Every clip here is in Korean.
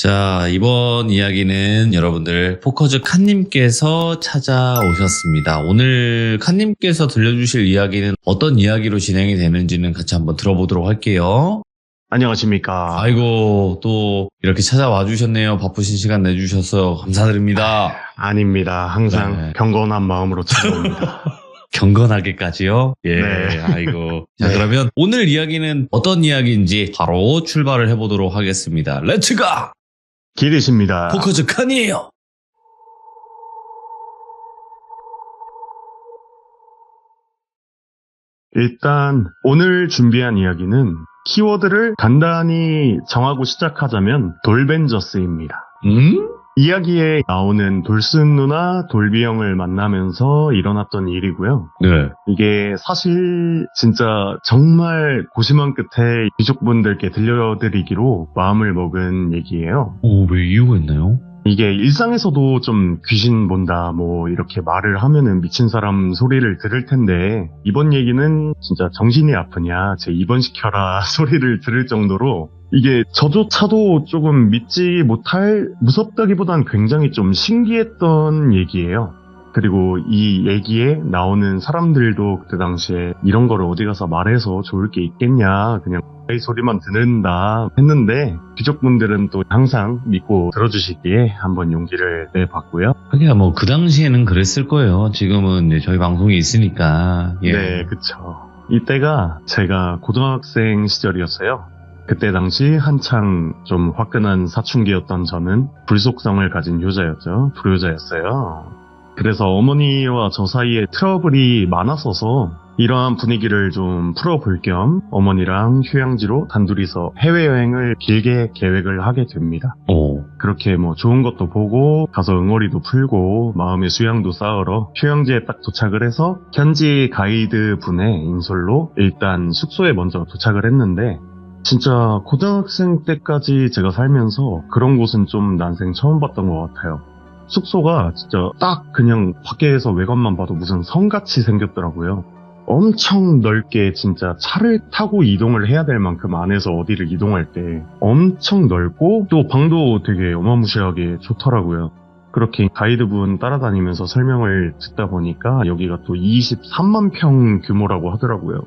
자, 이번 이야기는 여러분들 포커즈 칸님께서 찾아오셨습니다. 오늘 칸님께서 들려주실 이야기는 어떤 이야기로 진행이 되는지는 같이 한번 들어보도록 할게요. 안녕하십니까. 아이고, 또 이렇게 찾아와 주셨네요. 바쁘신 시간 내주셔서 감사드립니다. 아닙니다. 항상 네. 경건한 마음으로 찾아옵니다. 경건하게까지요? 예, 네. 아이고. 자, 네. 그러면 오늘 이야기는 어떤 이야기인지 바로 출발을 해보도록 하겠습니다. 렛츠가! 길이십니다. 포커즈 칸이에요. 일단 오늘 준비한 이야기는 키워드를 간단히 정하고 시작하자면 돌벤저스입니다. 이야기에 나오는 돌슨 누나, 돌비 형을 만나면서 일어났던 일이고요. 네. 이게 사실 진짜 정말 고심한 끝에 귀족분들께 들려드리기로 마음을 먹은 얘기예요. 오, 왜 이유가 있나요? 이게 일상에서도 좀 귀신 본다 뭐 이렇게 말을 하면은 미친 사람 소리를 들을 텐데 이번 얘기는 진짜 정신이 아프냐 제 입원시켜라 소리를 들을 정도로 이게 저조차도 조금 믿지 못할 무섭다기보단 굉장히 좀 신기했던 얘기예요. 그리고 이 얘기에 나오는 사람들도 그때 당시에 이런 거를 어디 가서 말해서 좋을 게 있겠냐 그냥 이 소리만 듣는다 했는데 귀족분들은 또 항상 믿고 들어주시기에 한번 용기를 내봤고요. 하기야 뭐 그 당시에는 그랬을 거예요. 지금은 이제 저희 방송이 있으니까. 예. 네, 그쵸. 이때가 제가 고등학생 시절이었어요. 그때 당시 한창 좀 화끈한 사춘기였던 저는 불속성을 가진 효자였죠. 불효자였어요. 그래서 어머니와 저 사이에 트러블이 많았어서 이러한 분위기를 좀 풀어볼 겸 어머니랑 휴양지로 단둘이서 해외여행을 길게 계획을 하게 됩니다. 오. 그렇게 뭐 좋은 것도 보고 가서 응어리도 풀고 마음의 수양도 쌓으러 휴양지에 딱 도착을 해서 현지 가이드 분의 인솔로 일단 숙소에 먼저 도착을 했는데 진짜 고등학생 때까지 제가 살면서 그런 곳은 좀 난생 처음 봤던 것 같아요. 숙소가 진짜 딱 그냥 밖에서 외관만 봐도 무슨 성같이 생겼더라고요. 엄청 넓게 진짜 차를 타고 이동을 해야 될 만큼 안에서 어디를 이동할 때 엄청 넓고 또 방도 되게 어마무시하게 좋더라고요. 그렇게 가이드분 따라다니면서 설명을 듣다 보니까 여기가 또 23만 평 규모라고 하더라고요.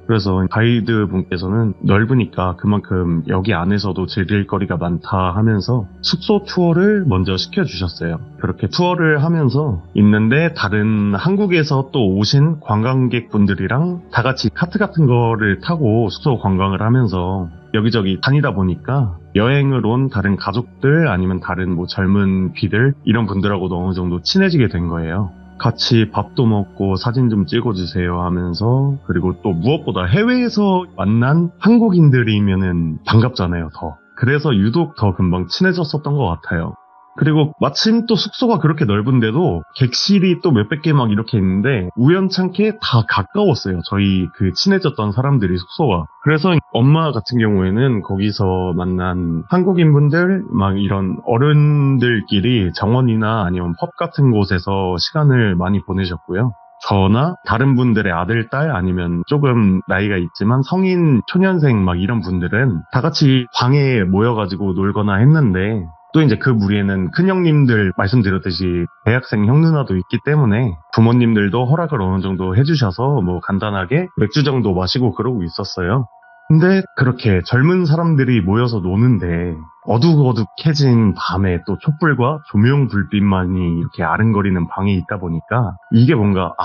그래서 가이드 분께서는 넓으니까 그만큼 여기 안에서도 즐길 거리가 많다 하면서 숙소 투어를 먼저 시켜주셨어요. 그렇게 투어를 하면서 있는데 다른 한국에서 또 오신 관광객분들이랑 다 같이 카트 같은 거를 타고 숙소 관광을 하면서 여기저기 다니다 보니까 여행을 온 다른 가족들 아니면 다른 뭐 젊은 비들 이런 분들하고도 어느 정도 친해지게 된 거예요. 같이 밥도 먹고 사진 좀 찍어주세요 하면서 그리고 또 무엇보다 해외에서 만난 한국인들이면은 반갑잖아요 더. 그래서 유독 더 금방 친해졌었던 것 같아요. 그리고 마침 또 숙소가 그렇게 넓은데도 객실이 또 몇백 개 막 이렇게 있는데 우연찮게 다 가까웠어요. 저희 그 친해졌던 사람들이 숙소가. 그래서 엄마 같은 경우에는 거기서 만난 한국인분들 막 이런 어른들끼리 정원이나 아니면 펍 같은 곳에서 시간을 많이 보내셨고요. 저나 다른 분들의 아들, 딸 아니면 조금 나이가 있지만 성인, 초년생 막 이런 분들은 다 같이 방에 모여가지고 놀거나 했는데 또 이제 그 무리에는 큰형님들 말씀드렸듯이 대학생 형 누나도 있기 때문에 부모님들도 허락을 어느 정도 해주셔서 뭐 간단하게 맥주 정도 마시고 그러고 있었어요. 근데 그렇게 젊은 사람들이 모여서 노는데 어둑어둑해진 밤에 또 촛불과 조명 불빛만이 이렇게 아른거리는 방에 있다 보니까 이게 뭔가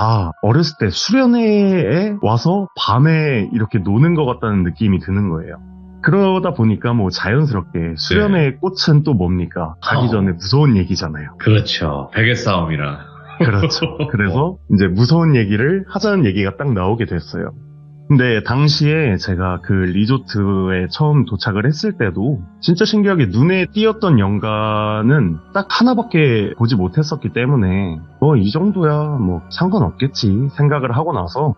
어렸을 때 수련회에 와서 밤에 이렇게 노는 것 같다는 느낌이 드는 거예요. 그러다 보니까 뭐 자연스럽게 수련회의 꽃은 또 뭡니까? 가기 전에 무서운 얘기잖아요. 그렇죠. 베개 싸움이라. 그렇죠. 그래서 이제 무서운 얘기를 하자는 얘기가 딱 나오게 됐어요. 근데 당시에 제가 그 리조트에 처음 도착을 했을 때도 진짜 신기하게 눈에 띄었던 연가는 딱 하나밖에 보지 못했었기 때문에 이 정도야 뭐 상관없겠지 생각을 하고 나서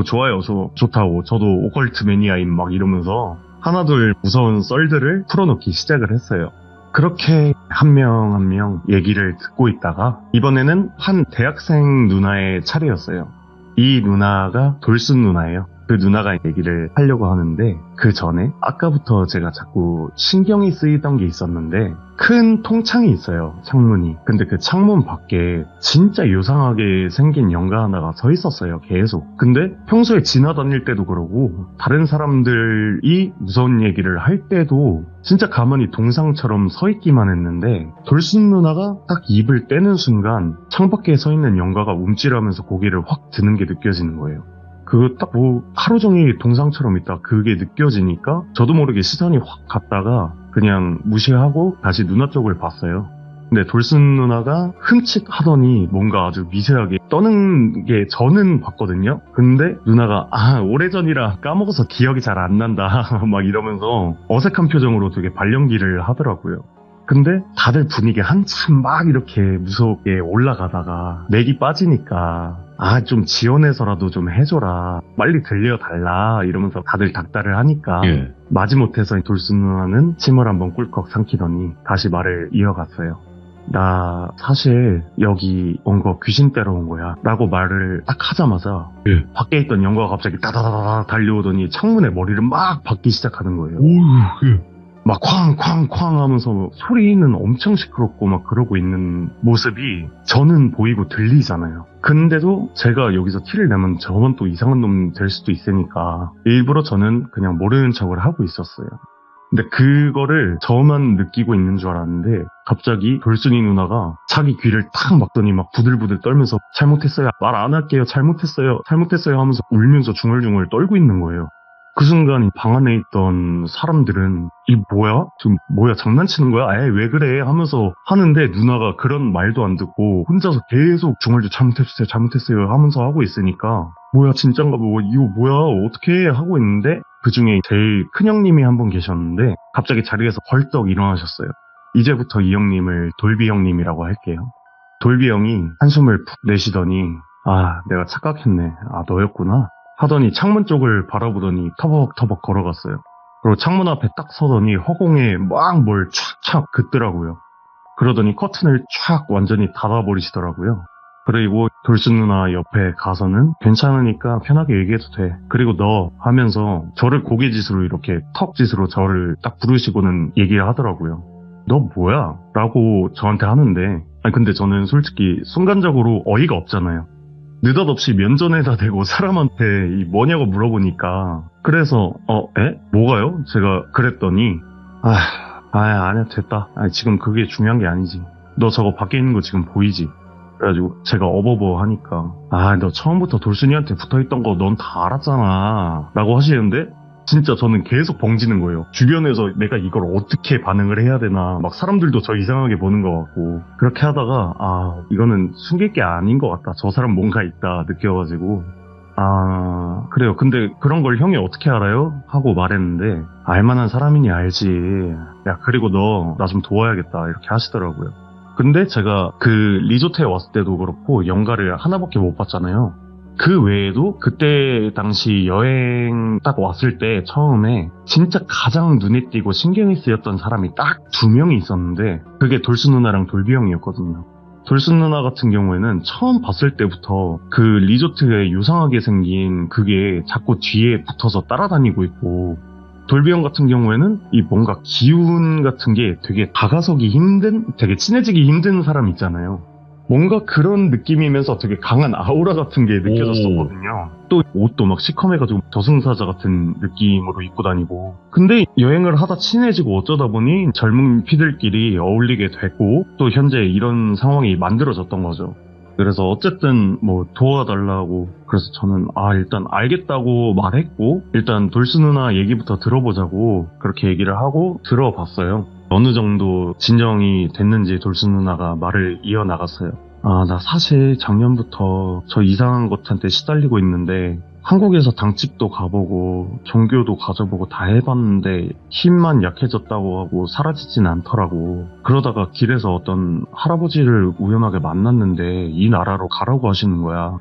좋아요. 좋다고 저도 오컬트 매니아인 막 이러면서 하나둘 무서운 썰들을 풀어놓기 시작을 했어요. 그렇게 한 명 한 명 얘기를 듣고 있다가 이번에는 한 대학생 누나의 차례였어요. 이 누나가 돌슨 누나예요. 그 누나가 얘기를 하려고 하는데 그 전에 아까부터 제가 자꾸 신경이 쓰이던 게 있었는데 큰 통창이 있어요. 창문이. 근데 그 창문 밖에 진짜 요상하게 생긴 연가 하나가 서 있었어요. 계속. 근데 평소에 지나다닐 때도 그러고 다른 사람들이 무서운 얘기를 할 때도 진짜 가만히 동상처럼 서 있기만 했는데 돌순 누나가 딱 입을 떼는 순간 창밖에 서 있는 연가가 움찔하면서 고개를 확 드는 게 느껴지는 거예요. 그거 딱 뭐 하루 종일 동상처럼 있다 그게 느껴지니까 저도 모르게 시선이 확 갔다가 그냥 무시하고 다시 누나 쪽을 봤어요. 근데 돌순 누나가 흠칫 하더니 뭔가 아주 미세하게 떠는 게 저는 봤거든요. 근데 누나가 오래전이라 까먹어서 기억이 잘 안 난다 막 이러면서 어색한 표정으로 되게 발연기를 하더라고요. 근데 다들 분위기 한참 막 이렇게 무섭게 올라가다가 맥이 빠지니까 좀 지원해서라도 좀 해줘라, 빨리 들려달라 이러면서 다들 닥달을 하니까 예. 마지못해서 돌순 누나는 침을 한번 꿀꺽 삼키더니 다시 말을 이어갔어요. 나 사실 여기 온 거 귀신 때려 온 거야 라고 말을 딱 하자마자 예. 밖에 있던 연가가 갑자기 따다다다 달려오더니 창문에 머리를 막 박기 시작하는 거예요. 예. 막 쾅쾅쾅 하면서 소리는 엄청 시끄럽고 막 그러고 있는 모습이 저는 보이고 들리잖아요. 근데도 제가 여기서 티를 내면 저건 또 이상한 놈 될 수도 있으니까 일부러 저는 그냥 모르는 척을 하고 있었어요. 근데 그거를 저만 느끼고 있는 줄 알았는데 갑자기 돌순이 누나가 자기 귀를 탁 막더니 막 부들부들 떨면서 잘못했어요, 말 안 할게요, 잘못했어요 하면서 울면서 중얼중얼 떨고 있는 거예요. 그 순간 방 안에 있던 사람들은 이 뭐야? 지금 뭐야, 장난치는 거야? 에이 왜 그래? 하면서 하는데 누나가 그런 말도 안 듣고 혼자서 계속 중얼중얼 잘못했어요 하면서 하고 있으니까 뭐야 진짠가 뭐 이거 뭐야 어떻게 하고 있는데 그 중에 제일 큰 형님이 한 분 계셨는데 갑자기 자리에서 벌떡 일어나셨어요. 이제부터 이 형님을 돌비 형님이라고 할게요. 돌비 형이 한숨을 푹 내쉬더니 내가 착각했네, 너였구나 하더니 창문 쪽을 바라보더니 터벅터벅 걸어갔어요. 그리고 창문 앞에 딱 서더니 허공에 막 뭘 촥촥 긋더라고요. 그러더니 커튼을 촥 완전히 닫아버리시더라고요. 그리고 돌순 누나 옆에 가서는 괜찮으니까 편하게 얘기해도 돼, 그리고 너 하면서 저를 고개짓으로 이렇게 턱짓으로 저를 딱 부르시고는 얘기를 하더라고요. 너 뭐야? 라고 저한테 하는데 근데 저는 솔직히 순간적으로 어이가 없잖아요. 느닷없이 면전에다 대고 사람한테 이 뭐냐고 물어보니까 그래서 뭐가요? 제가 그랬더니 아니야 됐다, 지금 그게 중요한 게 아니지, 너 저거 밖에 있는 거 지금 보이지? 그래가지고 제가 어버버 하니까 너 처음부터 돌순이한테 붙어있던 거 넌 다 알았잖아 라고 하시는데 진짜 저는 계속 벙지는 거예요. 주변에서 내가 이걸 어떻게 반응을 해야 되나, 막 사람들도 저 이상하게 보는 것 같고 그렇게 하다가 이거는 숨길 게 아닌 것 같다, 저 사람 뭔가 있다 느껴가지고 그래요, 근데 그런 걸 형이 어떻게 알아요? 하고 말했는데 알만한 사람이니 알지, 야 그리고 너 나 좀 도와야겠다 이렇게 하시더라고요. 근데 제가 그 리조트에 왔을 때도 그렇고 연가를 하나밖에 못 봤잖아요. 그 외에도 그때 당시 여행 딱 왔을 때 처음에 진짜 가장 눈에 띄고 신경이 쓰였던 사람이 딱 2명이 있었는데 그게 돌순 누나랑 돌비 형이었거든요. 돌순 누나 같은 경우에는 처음 봤을 때부터 그 리조트에 요상하게 생긴 그게 자꾸 뒤에 붙어서 따라다니고 있고, 돌비 형 같은 경우에는 이 뭔가 기운 같은 게 되게 다가서기 힘든, 되게 친해지기 힘든 사람 있잖아요. 뭔가 그런 느낌이면서 되게 강한 아우라 같은 게 느껴졌었거든요. 또 옷도 막 시커매가지고 저승사자 같은 느낌으로 입고 다니고. 근데 여행을 하다 친해지고 어쩌다 보니 젊은 피들끼리 어울리게 됐고 또 현재 이런 상황이 만들어졌던 거죠. 그래서 어쨌든 뭐 도와달라고, 그래서 저는 일단 알겠다고 말했고 일단 돌순 누나 얘기부터 들어보자고 그렇게 얘기를 하고 들어봤어요. 어느 정도 진정이 됐는지 돌순 누나가 말을 이어나갔어요. 나 사실 작년부터 저 이상한 것한테 시달리고 있는데 한국에서 당직도 가보고 종교도 가져보고 다 해봤는데 힘만 약해졌다고 하고 사라지진 않더라고. 그러다가 길에서 어떤 할아버지를 우연하게 만났는데 이 나라로 가라고 하시는 거야.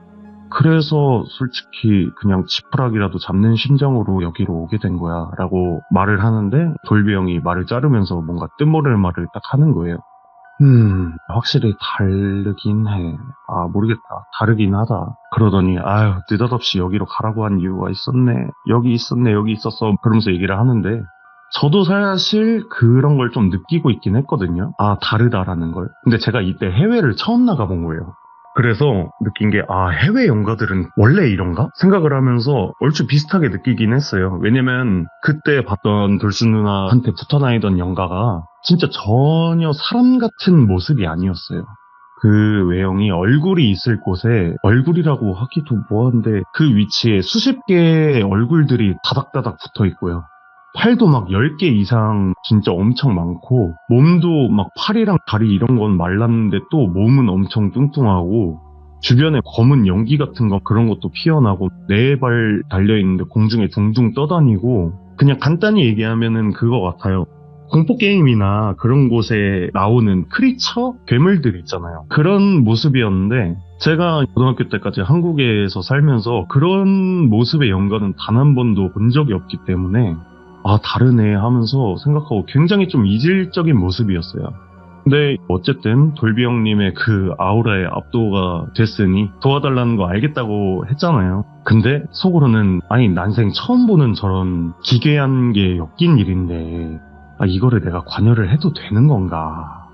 그래서 솔직히 그냥 지푸라기라도 잡는 심정으로 여기로 오게 된 거야 라고 말을 하는데 돌비 형이 말을 자르면서 뭔가 뜻모를 말을 딱 하는 거예요. 확실히 다르긴 해. 모르겠다. 다르긴 하다. 그러더니, 느닷없이 여기로 가라고 한 이유가 있었네. 여기 있었네, 여기 있었어. 그러면서 얘기를 하는데, 저도 사실 그런 걸 좀 느끼고 있긴 했거든요. 다르다라는 걸. 근데 제가 이때 해외를 처음 나가본 거예요. 그래서 느낀 게, 해외 연가들은 원래 이런가? 생각을 하면서 얼추 비슷하게 느끼긴 했어요. 왜냐면 그때 봤던 돌수 누나한테 붙어 다니던 연가가 진짜 전혀 사람 같은 모습이 아니었어요. 그 외형이 얼굴이 있을 곳에, 얼굴이라고 하기도 뭐한데 그 위치에 수십 개의 얼굴들이 다닥다닥 붙어 있고요. 팔도 막 10개 이상 진짜 엄청 많고, 몸도 막 팔이랑 다리 이런 건 말랐는데 또 몸은 엄청 뚱뚱하고, 주변에 검은 연기 같은 거 그런 것도 피어나고, 4발 달려있는데 공중에 둥둥 떠다니고, 그냥 간단히 얘기하면은 그거 같아요. 공포게임이나 그런 곳에 나오는 크리처? 괴물들 있잖아요. 그런 모습이었는데, 제가 고등학교 때까지 한국에서 살면서 그런 모습의 연가는 단 한 번도 본 적이 없기 때문에 다르네 하면서 생각하고 굉장히 좀 이질적인 모습이었어요. 근데 어쨌든 돌비 형님의 그 아우라에 압도가 됐으니 도와달라는 거 알겠다고 했잖아요. 근데 속으로는 난생 처음 보는 저런 기괴한 게 엮인 일인데 이거를 내가 관여를 해도 되는 건가?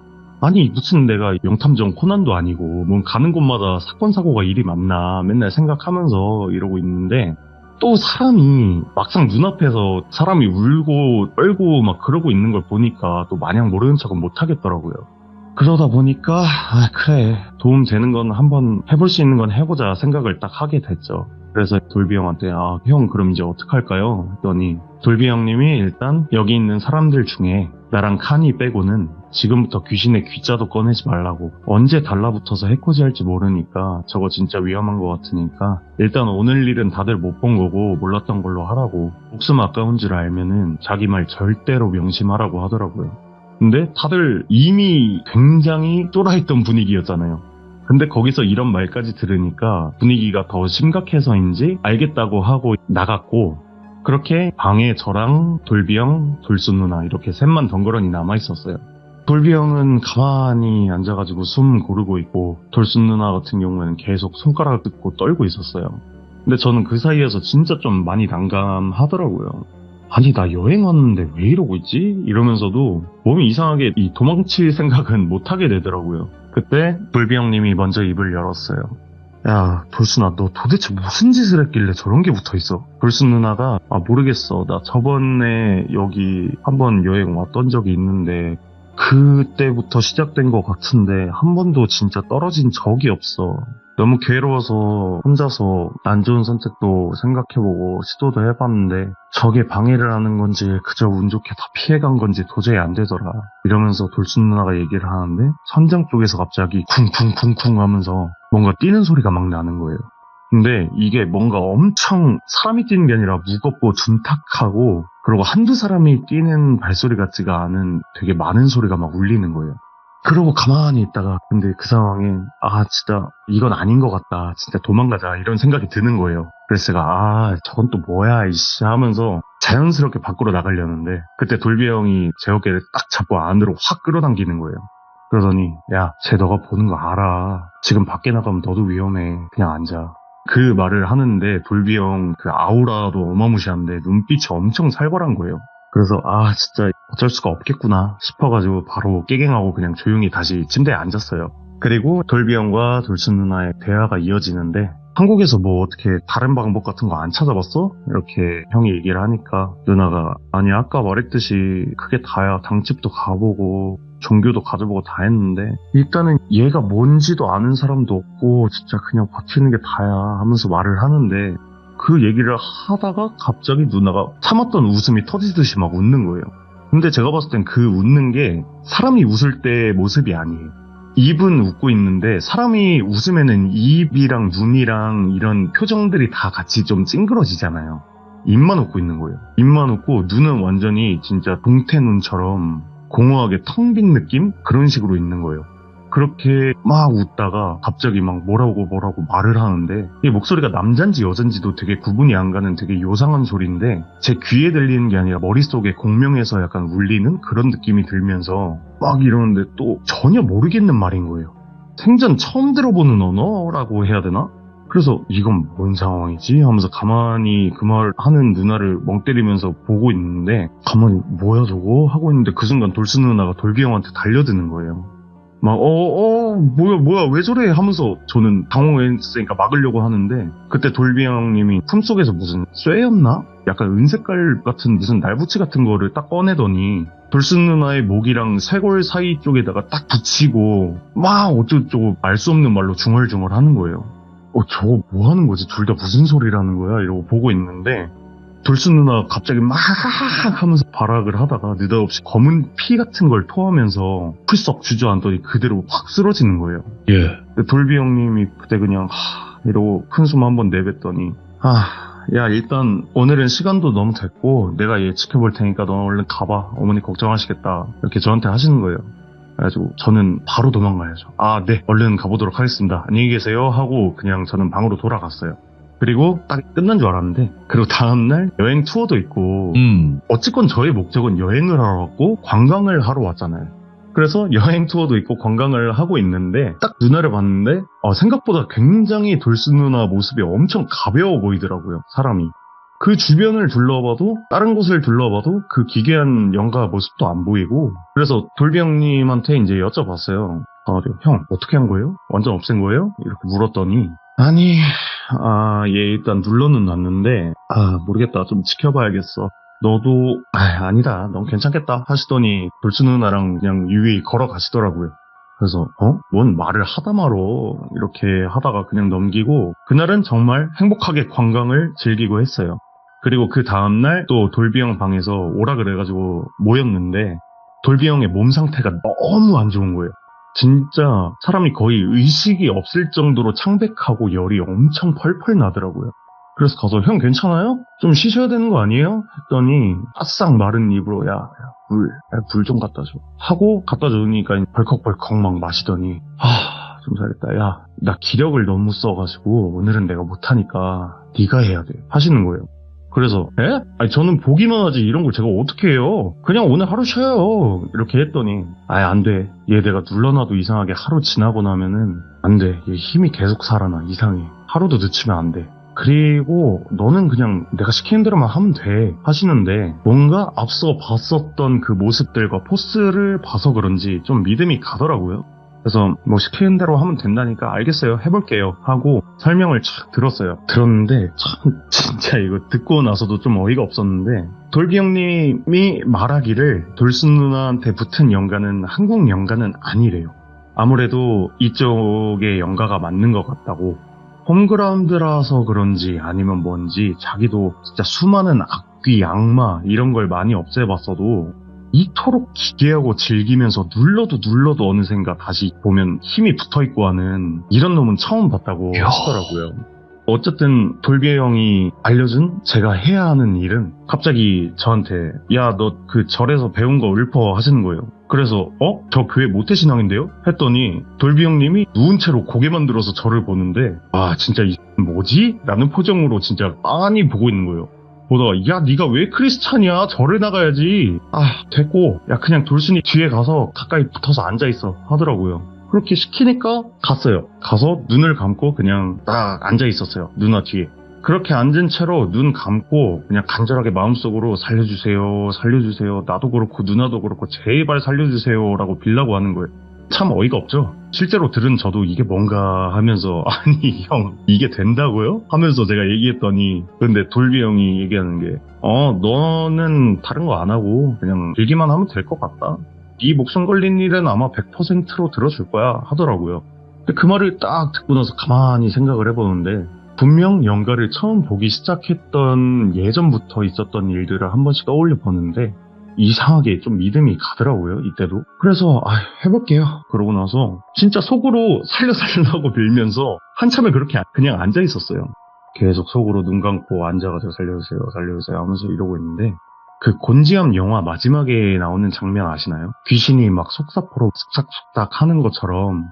무슨 내가 명탐정 코난도 아니고 뭔 가는 곳마다 사건 사고가 일이 많나 맨날 생각하면서 이러고 있는데, 또 사람이 막상 눈앞에서 사람이 울고 떨고 막 그러고 있는 걸 보니까 또 마냥 모르는 척은 못 하겠더라고요. 그러다 보니까 그래, 도움 되는 건 한번 해볼 수 있는 건 해보자 생각을 딱 하게 됐죠. 그래서 돌비 형한테 형 그럼 이제 어떡할까요? 했더니 돌비 형님이 일단 여기 있는 사람들 중에 나랑 칸이 빼고는 지금부터 귀신의 귀자도 꺼내지 말라고, 언제 달라붙어서 해코지 할지 모르니까 저거 진짜 위험한 것 같으니까 일단 오늘 일은 다들 못 본 거고 몰랐던 걸로 하라고, 목숨 아까운 줄 알면은 자기 말 절대로 명심하라고 하더라고요. 근데 다들 이미 굉장히 쫄아있던 분위기였잖아요. 근데 거기서 이런 말까지 들으니까 분위기가 더 심각해서인지 알겠다고 하고 나갔고, 그렇게 방에 저랑 돌비 형, 돌수 누나 이렇게 셋만 덩그러니 남아있었어요. 돌비 형은 가만히 앉아가지고 숨 고르고 있고, 돌수 누나 같은 경우에는 계속 손가락을 뜯고 떨고 있었어요. 근데 저는 그 사이에서 진짜 좀 많이 난감하더라고요. 나 여행 왔는데 왜 이러고 있지? 이러면서도 몸이 이상하게 이 도망칠 생각은 못하게 되더라고요. 그때 돌비 형님이 먼저 입을 열었어요. 야, 돌순아, 너 도대체 무슨 짓을 했길래 저런 게 붙어있어? 돌수 누나가 모르겠어. 나 저번에 여기 한번 여행 왔던 적이 있는데 그때부터 시작된 것 같은데 한 번도 진짜 떨어진 적이 없어. 너무 괴로워서 혼자서 안 좋은 선택도 생각해보고 시도도 해봤는데 저게 방해를 하는 건지 그저 운 좋게 다 피해간 건지 도저히 안 되더라. 이러면서 돌수 누나가 얘기를 하는데 천장 쪽에서 갑자기 쿵쿵쿵쿵 하면서 뭔가 뛰는 소리가 막 나는 거예요. 근데 이게 뭔가 엄청 사람이 뛰는 게 아니라 무겁고 둔탁하고, 그리고 한두 사람이 뛰는 발소리 같지가 않은 되게 많은 소리가 막 울리는 거예요. 그러고 가만히 있다가 근데 그 상황에 진짜 이건 아닌 것 같다, 진짜 도망가자 이런 생각이 드는 거예요. 그래서 제가 저건 또 뭐야 이씨 하면서 자연스럽게 밖으로 나가려는데 그때 돌비 형이 제 어깨를 딱 잡고 안으로 확 끌어당기는 거예요. 그러더니 야, 쟤 너가 보는 거 알아. 지금 밖에 나가면 너도 위험해. 그냥 앉아. 그 말을 하는데 돌비 형 그 아우라도 어마무시한데 눈빛이 엄청 살벌한 거예요. 그래서 진짜 어쩔 수가 없겠구나 싶어가지고 바로 깨갱하고 그냥 조용히 다시 침대에 앉았어요. 그리고 돌비 형과 돌수 누나의 대화가 이어지는데, 한국에서 뭐 어떻게 다른 방법 같은 거 안 찾아봤어? 이렇게 형이 얘기를 하니까 누나가 아니 아까 말했듯이 그게 다야. 당집도 가보고 종교도 가져보고 다 했는데 일단은 얘가 뭔지도 아는 사람도 없고 진짜 그냥 버티는 게 다야 하면서 말을 하는데, 그 얘기를 하다가 갑자기 누나가 참았던 웃음이 터지듯이 막 웃는 거예요. 근데 제가 봤을 땐 그 웃는 게 사람이 웃을 때 모습이 아니에요. 입은 웃고 있는데 사람이 웃으면은 입이랑 눈이랑 이런 표정들이 다 같이 좀 찡그러지잖아요. 입만 웃고 있는 거예요. 입만 웃고 눈은 완전히 진짜 동태 눈처럼 공허하게 텅 빈 느낌? 그런 식으로 있는 거예요. 그렇게 막 웃다가 갑자기 막 뭐라고 말을 하는데 이 목소리가 남잔지 여잔지도 되게 구분이 안 가는 되게 요상한 소리인데 제 귀에 들리는 게 아니라 머릿속에 공명에서 약간 울리는 그런 느낌이 들면서 막 이러는데 또 전혀 모르겠는 말인 거예요. 생전 처음 들어보는 언어라고 해야 되나? 그래서 이건 뭔 상황이지? 하면서 가만히 그 말 하는 누나를 멍 때리면서 보고 있는데 가만히 뭐야 저거? 하고 있는데 그 순간 돌스 누나가 돌비 형한테 달려드는 거예요. 막 뭐야 왜 저래? 하면서 저는 당황했으니까 막으려고 하는데 그때 돌비 형님이 품속에서 무슨 쇠였나? 약간 은색깔 같은 무슨 날붙이 같은 거를 딱 꺼내더니 돌스 누나의 목이랑 쇄골 사이 쪽에다가 딱 붙이고 막 어쩌고저쩌고 알 수 없는 말로 중얼중얼 하는 거예요. 저거 뭐 하는 거지? 둘 다 무슨 소리라는 거야? 이러고 보고 있는데 돌스 누나가 갑자기 막 하면서 발악을 하다가 느닷없이 검은 피 같은 걸 토하면서 풀썩 주저앉더니 그대로 확 쓰러지는 거예요. 예. 돌비 형님이 그때 그냥 이러고 큰 숨 한번 내뱉더니 야 일단 오늘은 시간도 너무 됐고 내가 얘 지켜볼 테니까 너 얼른 가봐. 어머니 걱정하시겠다. 이렇게 저한테 하시는 거예요. 그래가지고 저는 바로 도망가야죠. 네 얼른 가보도록 하겠습니다. 안녕히 계세요 하고 그냥 저는 방으로 돌아갔어요. 그리고 딱 끝난 줄 알았는데 그리고 다음날 여행 투어도 있고 어쨌건 저의 목적은 여행을 하러 왔고 관광을 하러 왔잖아요. 그래서 여행 투어도 있고 관광을 하고 있는데 딱 누나를 봤는데 생각보다 굉장히 돌스 누나 모습이 엄청 가벼워 보이더라고요. 사람이. 그 주변을 둘러봐도 다른 곳을 둘러봐도 그 기괴한 영가 모습도 안 보이고 그래서 돌비 형님한테 이제 여쭤봤어요. 형 어떻게 한 거예요? 완전 없앤 거예요? 이렇게 물었더니 아니 얘 일단 눌러는 놨는데 모르겠다 좀 지켜봐야겠어. 너도 아니다 넌 괜찮겠다 하시더니 돌스 누나랑 그냥 유유히 걸어가시더라고요. 그래서 뭔 말을 하다 말어 이렇게 하다가 그냥 넘기고 그날은 정말 행복하게 관광을 즐기고 했어요. 그리고 그 다음날 또 돌비 형 방에서 오라 그래가지고 모였는데 돌비 형의 몸 상태가 너무 안 좋은 거예요. 진짜 사람이 거의 의식이 없을 정도로 창백하고 열이 엄청 펄펄 나더라고요. 그래서 가서 형 괜찮아요? 좀 쉬셔야 되는 거 아니에요? 했더니 바싹 마른 입으로 불 좀 갖다 줘 하고 갖다 주니까 벌컥벌컥 막 마시더니 좀 잘했다. 야 나 기력을 너무 써가지고 오늘은 내가 못하니까 네가 해야 돼 하시는 거예요. 그래서 저는 보기만 하지 이런 걸 제가 어떻게 해요? 그냥 오늘 하루 쉬어요 이렇게 했더니 안 돼. 얘 내가 눌러놔도 이상하게 하루 지나고 나면은 안 돼. 얘 힘이 계속 살아나. 이상해. 하루도 늦추면 안 돼. 그리고 너는 그냥 내가 시키는 대로만 하면 돼 하시는데 뭔가 앞서 봤었던 그 모습들과 포스를 봐서 그런지 좀 믿음이 가더라고요. 그래서 뭐 시키는 대로 하면 된다니까 알겠어요 해볼게요 하고 설명을 쫙 들었어요. 들었는데 참 진짜 이거 듣고 나서도 좀 어이가 없었는데 돌비 형님이 말하기를 돌스 누나한테 붙은 영가는 한국 영가는 아니래요. 아무래도 이쪽의 영가가 맞는 것 같다고. 홈그라운드라서 그런지 아니면 뭔지 자기도 진짜 수많은 악귀, 악마 이런 걸 많이 없애봤어도 이토록 기괴하고 즐기면서 눌러도 어느샌가 다시 보면 힘이 붙어있고 하는 이런 놈은 처음 봤다고 하시더라고요. 어쨌든 돌비 형이 알려준 제가 해야 하는 일은 갑자기 저한테 야 너 그 절에서 배운 거 읊어 하시는 거예요. 그래서 저 교회 모태신앙인데요? 했더니 돌비 형님이 누운 채로 고개만 들어서 저를 보는데 진짜 이 뭐지? 라는 표정으로 진짜 빤히 보고 있는 거예요. 보다가 야 네가 왜 크리스찬이야? 절에 나가야지. 됐고 야 그냥 돌순이 뒤에 가서 가까이 붙어서 앉아있어 하더라고요. 그렇게 시키니까 갔어요. 가서 눈을 감고 그냥 딱 앉아있었어요. 누나 뒤에. 그렇게 앉은 채로 눈 감고 그냥 간절하게 마음속으로 살려주세요. 나도 그렇고 누나도 그렇고 제발 살려주세요 라고 빌라고 하는 거예요. 참 어이가 없죠. 실제로 들은 저도 이게 뭔가 하면서 아니 형 이게 된다고요? 하면서 제가 얘기했더니 근데 돌비 형이 얘기하는 게 너는 다른 거 안 하고 그냥 빌기만 하면 될 것 같다. 네 목숨 걸린 일은 아마 100%로 들어줄 거야 하더라고요. 근데 그 말을 딱 듣고 나서 가만히 생각을 해보는데 분명 영가를 처음 보기 시작했던 예전부터 있었던 일들을 한 번씩 떠올려 보는데 이상하게 좀 믿음이 가더라고요. 이때도. 그래서 해볼게요. 그러고 나서 진짜 속으로 살려달라고 빌면서 한참을 그렇게 그냥 앉아 있었어요. 계속 속으로 눈 감고 앉아가지고 살려주세요 하면서 이러고 있는데 그 곤지암 영화 마지막에 나오는 장면 아시나요? 귀신이 막 속사포로 쑥삭쑥삭 하는 것처럼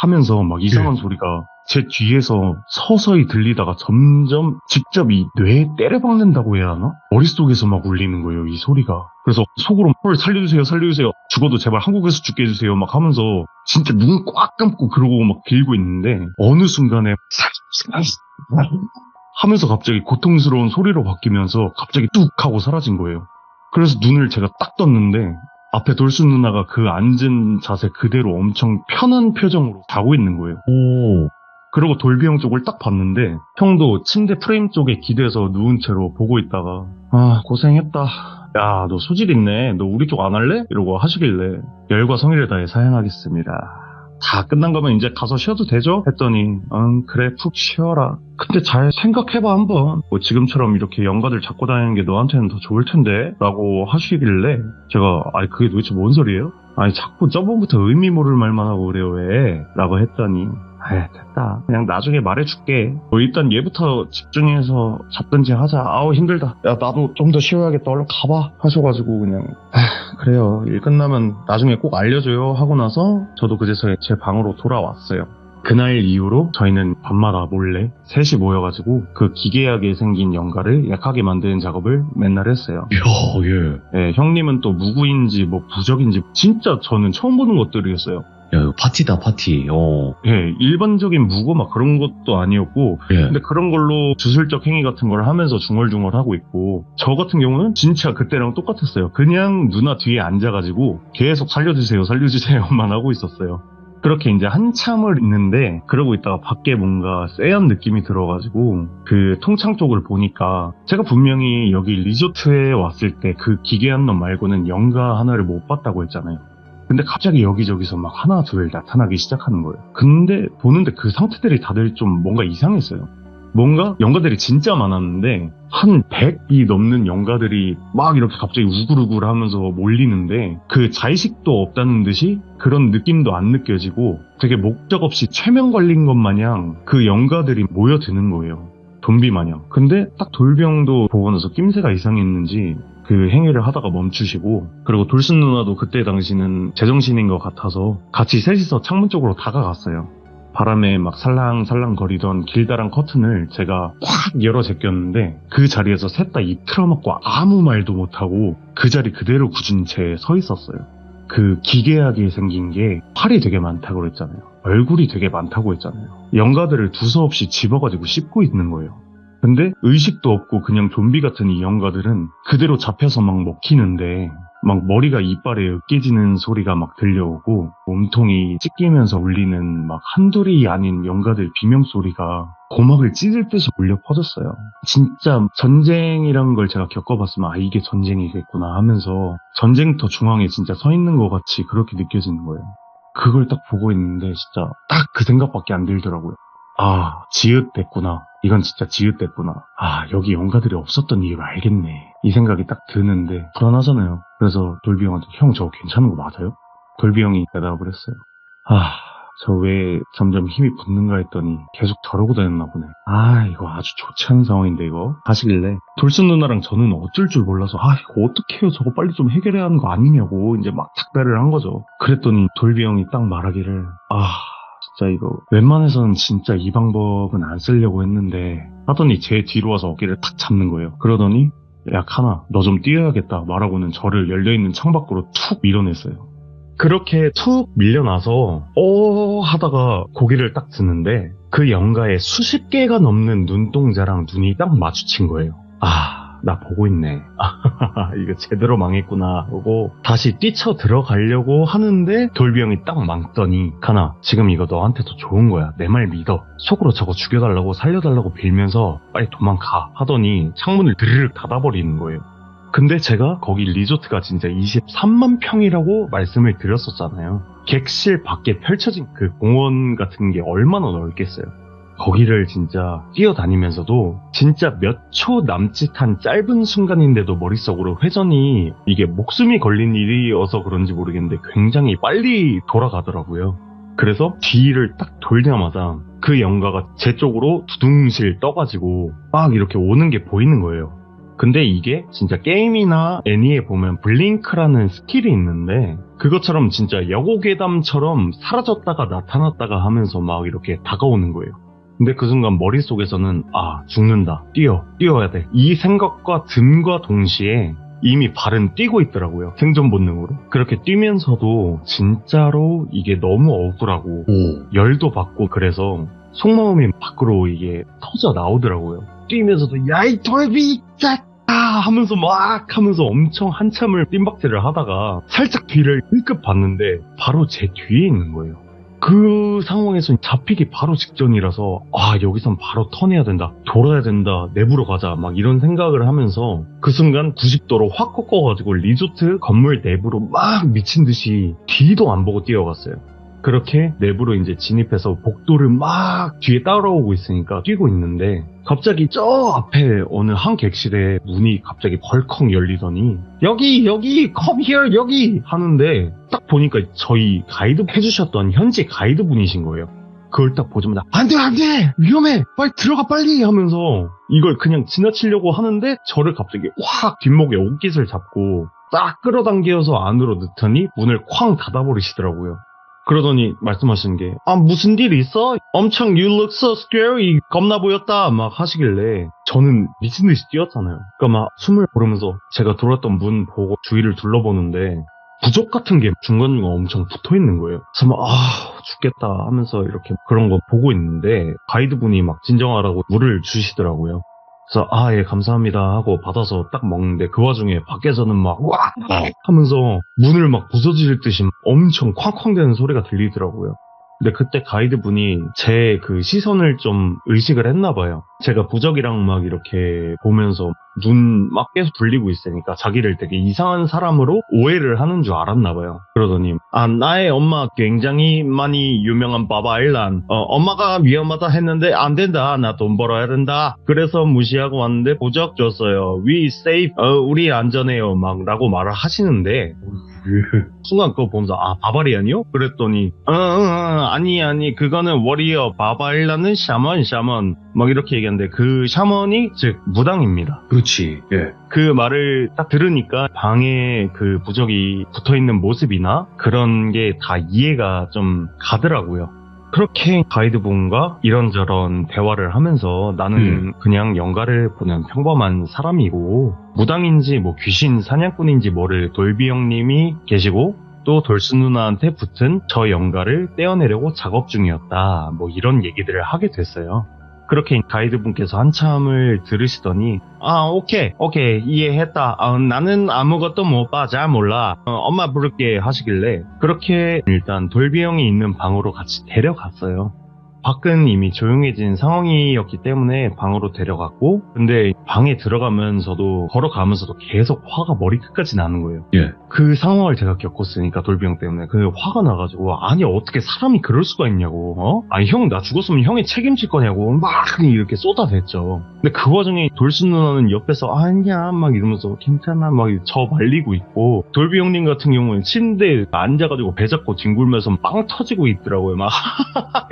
하면서 막 이상한 소리가 제 뒤에서 서서히 들리다가 점점 직접 이 뇌에 때려박는다고 해야 하나? 머릿속에서 막 울리는 거예요, 이 소리가. 그래서 속으로 헐 살려주세요 살려주세요, 죽어도 제발 한국에서 죽게 해주세요 막 하면서 진짜 눈 꽉 감고 그러고 막 빌고 있는데 어느 순간에 하면서 갑자기 고통스러운 소리로 바뀌면서 갑자기 뚝 하고 사라진 거예요. 그래서 눈을 제가 딱 떴는데 앞에 돌순 누나가 그 앉은 자세 그대로 엄청 편한 표정으로 자고 있는 거예요. 오. 그리고 돌비 형 쪽을 딱 봤는데 형도 침대 프레임 쪽에 기대서 누운 채로 보고 있다가 아 고생했다, 야 너 소질 있네, 너 우리 쪽 안 할래? 이러고 하시길래 열과 성의를 다해 사양하겠습니다, 다 끝난 거면 이제 가서 쉬어도 되죠? 했더니 그래 푹 쉬어라, 근데 잘 생각해봐 한번, 뭐 지금처럼 이렇게 영가들 잡고 다니는 게 너한테는 더 좋을 텐데 라고 하시길래 제가 아니 그게 도대체 뭔 소리예요? 아니 자꾸 저번부터 의미 모를 말만 하고 그래요 왜? 라고 했더니 됐다, 그냥 나중에 말해줄게, 뭐 일단 얘부터 집중해서 잡든지 하자, 아우 힘들다, 야 나도 좀 더 쉬어야겠다, 얼른 가봐 하셔가지고 그냥 그래요, 일 끝나면 나중에 꼭 알려줘요 하고 나서 저도 그제서야 제 방으로 돌아왔어요. 그날 이후로 저희는 밤마다 몰래 셋이 모여가지고 그 기괴하게 생긴 영가를 약하게 만드는 작업을 맨날 했어요. 이야, 예. 네, 형님은 또 무구인지 뭐 부적인지 진짜 저는 처음 보는 것들이었어요. 야, 이거 파티다, 파티. 예, 일반적인 무고 막 그런 것도 아니었고, 예. 근데 그런 걸로 주술적 행위 같은 걸 하면서 중얼중얼 하고 있고, 저 같은 경우는 진짜 그때랑 똑같았어요. 그냥 누나 뒤에 앉아가지고 계속 살려주세요, 살려주세요만 하고 있었어요. 그렇게 이제 한참을 있는데, 그러고 있다가 밖에 뭔가 쎄한 느낌이 들어가지고, 그 통창 쪽을 보니까, 제가 분명히 여기 리조트에 왔을 때 그 기괴한 놈 말고는 영가 하나를 못 봤다고 했잖아요. 근데 갑자기 여기저기서 막 하나 둘 나타나기 시작하는 거예요. 근데 보는데 그 상태들이 다들 좀 뭔가 이상했어요. 뭔가 영가들이 진짜 많았는데 한 100이 넘는 영가들이 막 이렇게 갑자기 우글우글 하면서 몰리는데 그 자의식도 없다는 듯이 그런 느낌도 안 느껴지고 되게 목적 없이 최면 걸린 것 마냥 그 영가들이 모여드는 거예요. 좀비 마냥. 근데 딱 돌병도 보고 나서 낌새가 이상했는지 그 행위를 하다가 멈추시고, 그리고 돌순 누나도 그때 당시는 제정신인 것 같아서 같이 셋이서 창문 쪽으로 다가갔어요. 바람에 막 살랑살랑 거리던 길다란 커튼을 제가 확 열어 제꼈는데 그 자리에서 셋 다 입 틀어막고 아무 말도 못하고 그 자리 그대로 굳은 채 서 있었어요. 그 기괴하게 생긴 게 팔이 되게 많다고 그랬잖아요. 얼굴이 되게 많다고 했잖아요. 영가들을 두서없이 집어가지고 씹고 있는 거예요. 근데 의식도 없고 그냥 좀비 같은 이 영가들은 그대로 잡혀서 막 먹히는데 막 머리가 이빨에 으깨지는 소리가 막 들려오고 몸통이 찢기면서 울리는 막 한둘이 아닌 영가들 비명소리가 고막을 찢을 듯이 울려 퍼졌어요. 진짜 전쟁이란 걸 제가 겪어봤으면 아 이게 전쟁이겠구나 하면서 전쟁터 중앙에 진짜 서 있는 것 같이 그렇게 느껴지는 거예요. 그걸 딱 보고 있는데 진짜 딱 그 생각밖에 안 들더라고요. 아, 지읒됐구나. 이건 진짜 지읒됐구나. 아, 여기 영가들이 없었던 이유를 알겠네. 이 생각이 딱 드는데 불안하잖아요. 그래서 돌비 형한테 형 저거 괜찮은 거 맞아요? 돌비 형이 대답을 했어요. 아, 저 왜 점점 힘이 붙는가 했더니 계속 저러고 다녔나 보네. 아, 이거 아주 좋지 않은 상황인데 이거 하시길래 돌순 누나랑 저는 어쩔 줄 몰라서 아, 이거 어떡해요. 저거 빨리 좀 해결해야 하는 거 아니냐고 이제 막 닥달을 한 거죠. 그랬더니 돌비 형이 딱 말하기를 진짜 이거 웬만해서는 진짜 이 방법은 안 쓰려고 했는데 하더니 제 뒤로 와서 어깨를 탁 잡는 거예요. 그러더니 야 카나 너 좀 뛰어야겠다 말하고는 저를 열려있는 창밖으로 툭 밀어냈어요. 그렇게 툭 밀려나서 하다가 고개를 딱 드는데 그 영가에 수십 개가 넘는 눈동자랑 눈이 딱 마주친 거예요. 나 보고 있네. 이거 제대로 망했구나 하고 다시 뛰쳐 들어가려고 하는데 돌비 형이 딱 막더니 카나 지금 이거 너한테도 좋은 거야. 내 말 믿어. 속으로 저거 죽여달라고 살려달라고 빌면서 빨리 도망가 하더니 창문을 드르륵 닫아버리는 거예요. 근데 제가 거기 리조트가 진짜 23만 평이라고 말씀을 드렸었잖아요. 객실 밖에 펼쳐진 그 공원 같은 게 얼마나 넓겠어요. 거기를 진짜 뛰어다니면서도 진짜 몇 초 남짓한 짧은 순간인데도 머릿속으로 회전이 이게 목숨이 걸린 일이어서 그런지 모르겠는데 굉장히 빨리 돌아가더라고요. 그래서 뒤를 딱 돌자마자 그 영가가 제 쪽으로 두둥실 떠가지고 막 이렇게 오는 게 보이는 거예요. 근데 이게 진짜 게임이나 애니에 보면 블링크라는 스킬이 있는데 그것처럼 진짜 여고괴담처럼 사라졌다가 나타났다가 하면서 막 이렇게 다가오는 거예요. 근데 그 순간 머릿속에서는 죽는다, 뛰어야 돼, 이 생각과 듦과 동시에 이미 발은 뛰고 있더라고요. 생존 본능으로. 그렇게 뛰면서도 진짜로 이게 너무 억울하고 열도 받고 그래서 속마음이 밖으로 이게 터져 나오더라고요. 뛰면서도 야이 돌비 하면서 막 하면서 엄청 한참을 뜀박질을 하다가 살짝 뒤를 힐끗 봤는데 바로 제 뒤에 있는 거예요. 그 상황에서 잡히기 바로 직전이라서 여기선 바로 턴해야 된다, 돌아야 된다, 내부로 가자 막 이런 생각을 하면서 그 순간 90도로 확 꺾어가지고 리조트 건물 내부로 막 미친듯이 뒤도 안 보고 뛰어갔어요. 그렇게 내부로 이제 진입해서 복도를 막 뒤에 따라오고 있으니까 뛰고 있는데 갑자기 저 앞에 어느 한 객실에 문이 갑자기 벌컥 열리더니 여기 come here 여기 하는데 딱 보니까 저희 가이드 해주셨던 현지 가이드분이신 거예요. 그걸 딱 보자마자 안 돼 위험해 빨리 들어가 빨리 하면서 이걸 그냥 지나치려고 하는데 저를 갑자기 확 뒷목에 옷깃을 잡고 딱 끌어당겨서 안으로 넣더니 문을 쾅 닫아버리시더라고요. 그러더니 말씀하시는 게 무슨 일 있어? 엄청 you look so scary 겁나 보였다 막 하시길래 저는 미친듯이 뛰었잖아요. 그러니까 막 숨을 고르면서 제가 돌았던 문 보고 주위를 둘러보는데 부적 같은 게 중간중간 엄청 붙어있는 거예요. 그래서 막 죽겠다 하면서 이렇게 그런 거 보고 있는데 가이드분이 막 진정하라고 물을 주시더라고요. 그래서 예 감사합니다 하고 받아서 딱 먹는데 그 와중에 밖에서는 막 와 하면서 문을 막 부서질 듯이 엄청 쾅쾅대는 소리가 들리더라고요. 근데 그때 가이드분이 제 그 시선을 좀 의식을 했나 봐요. 제가 부적이랑 막 이렇게 보면서 눈 막 계속 불리고 있으니까 자기를 되게 이상한 사람으로 오해를 하는 줄 알았나 봐요. 그러더니 나의 엄마 굉장히 많이 유명한 바바일란 엄마가 위험하다 했는데 안 된다, 나 돈 벌어야 된다, 그래서 무시하고 왔는데 부적 줬어요, we safe 우리 안전해요 막 라고 말을 하시는데 순간 그거 보면서 바바리안이요? 그랬더니 아니 그거는 워리어, 바바일란은 샤먼 막 이렇게 얘기하는데 그 샤먼이 즉 무당입니다. 그렇지. 예. 그 말을 딱 들으니까 방에 그 부적이 붙어있는 모습이나 그런 게 다 이해가 좀 가더라고요. 그렇게 가이드분과 이런저런 대화를 하면서 나는 그냥 영가를 보는 평범한 사람이고 무당인지 뭐 귀신 사냥꾼인지 모를 돌비 형님이 계시고 또 돌스 누나한테 붙은 저 영가를 떼어내려고 작업 중이었다, 뭐 이런 얘기들을 하게 됐어요. 그렇게 가이드분께서 한참을 들으시더니 오케이 이해했다, 나는 아무것도 못 봐, 잘 몰라, 엄마 부를게 하시길래 그렇게 일단 돌비 형이 있는 방으로 같이 데려갔어요. 밖은 이미 조용해진 상황이었기 때문에 방으로 데려갔고, 근데 방에 들어가면서도 걸어가면서도 계속 화가 머리끝까지 나는 거예요. 예. 그 상황을 제가 겪었으니까 돌비 형 때문에 그 화가 나가지고 아니 어떻게 사람이 그럴 수가 있냐고, 아니 형 나 죽었으면 형이 책임질 거냐고 막 이렇게 쏟아댔죠. 근데 그 와중에 돌스 누나는 옆에서 아니야 막 이러면서 괜찮아 막 저 말리고 있고, 돌비 형님 같은 경우는 침대에 앉아가지고 배 잡고 뒹굴면서 빵 터지고 있더라고요. 막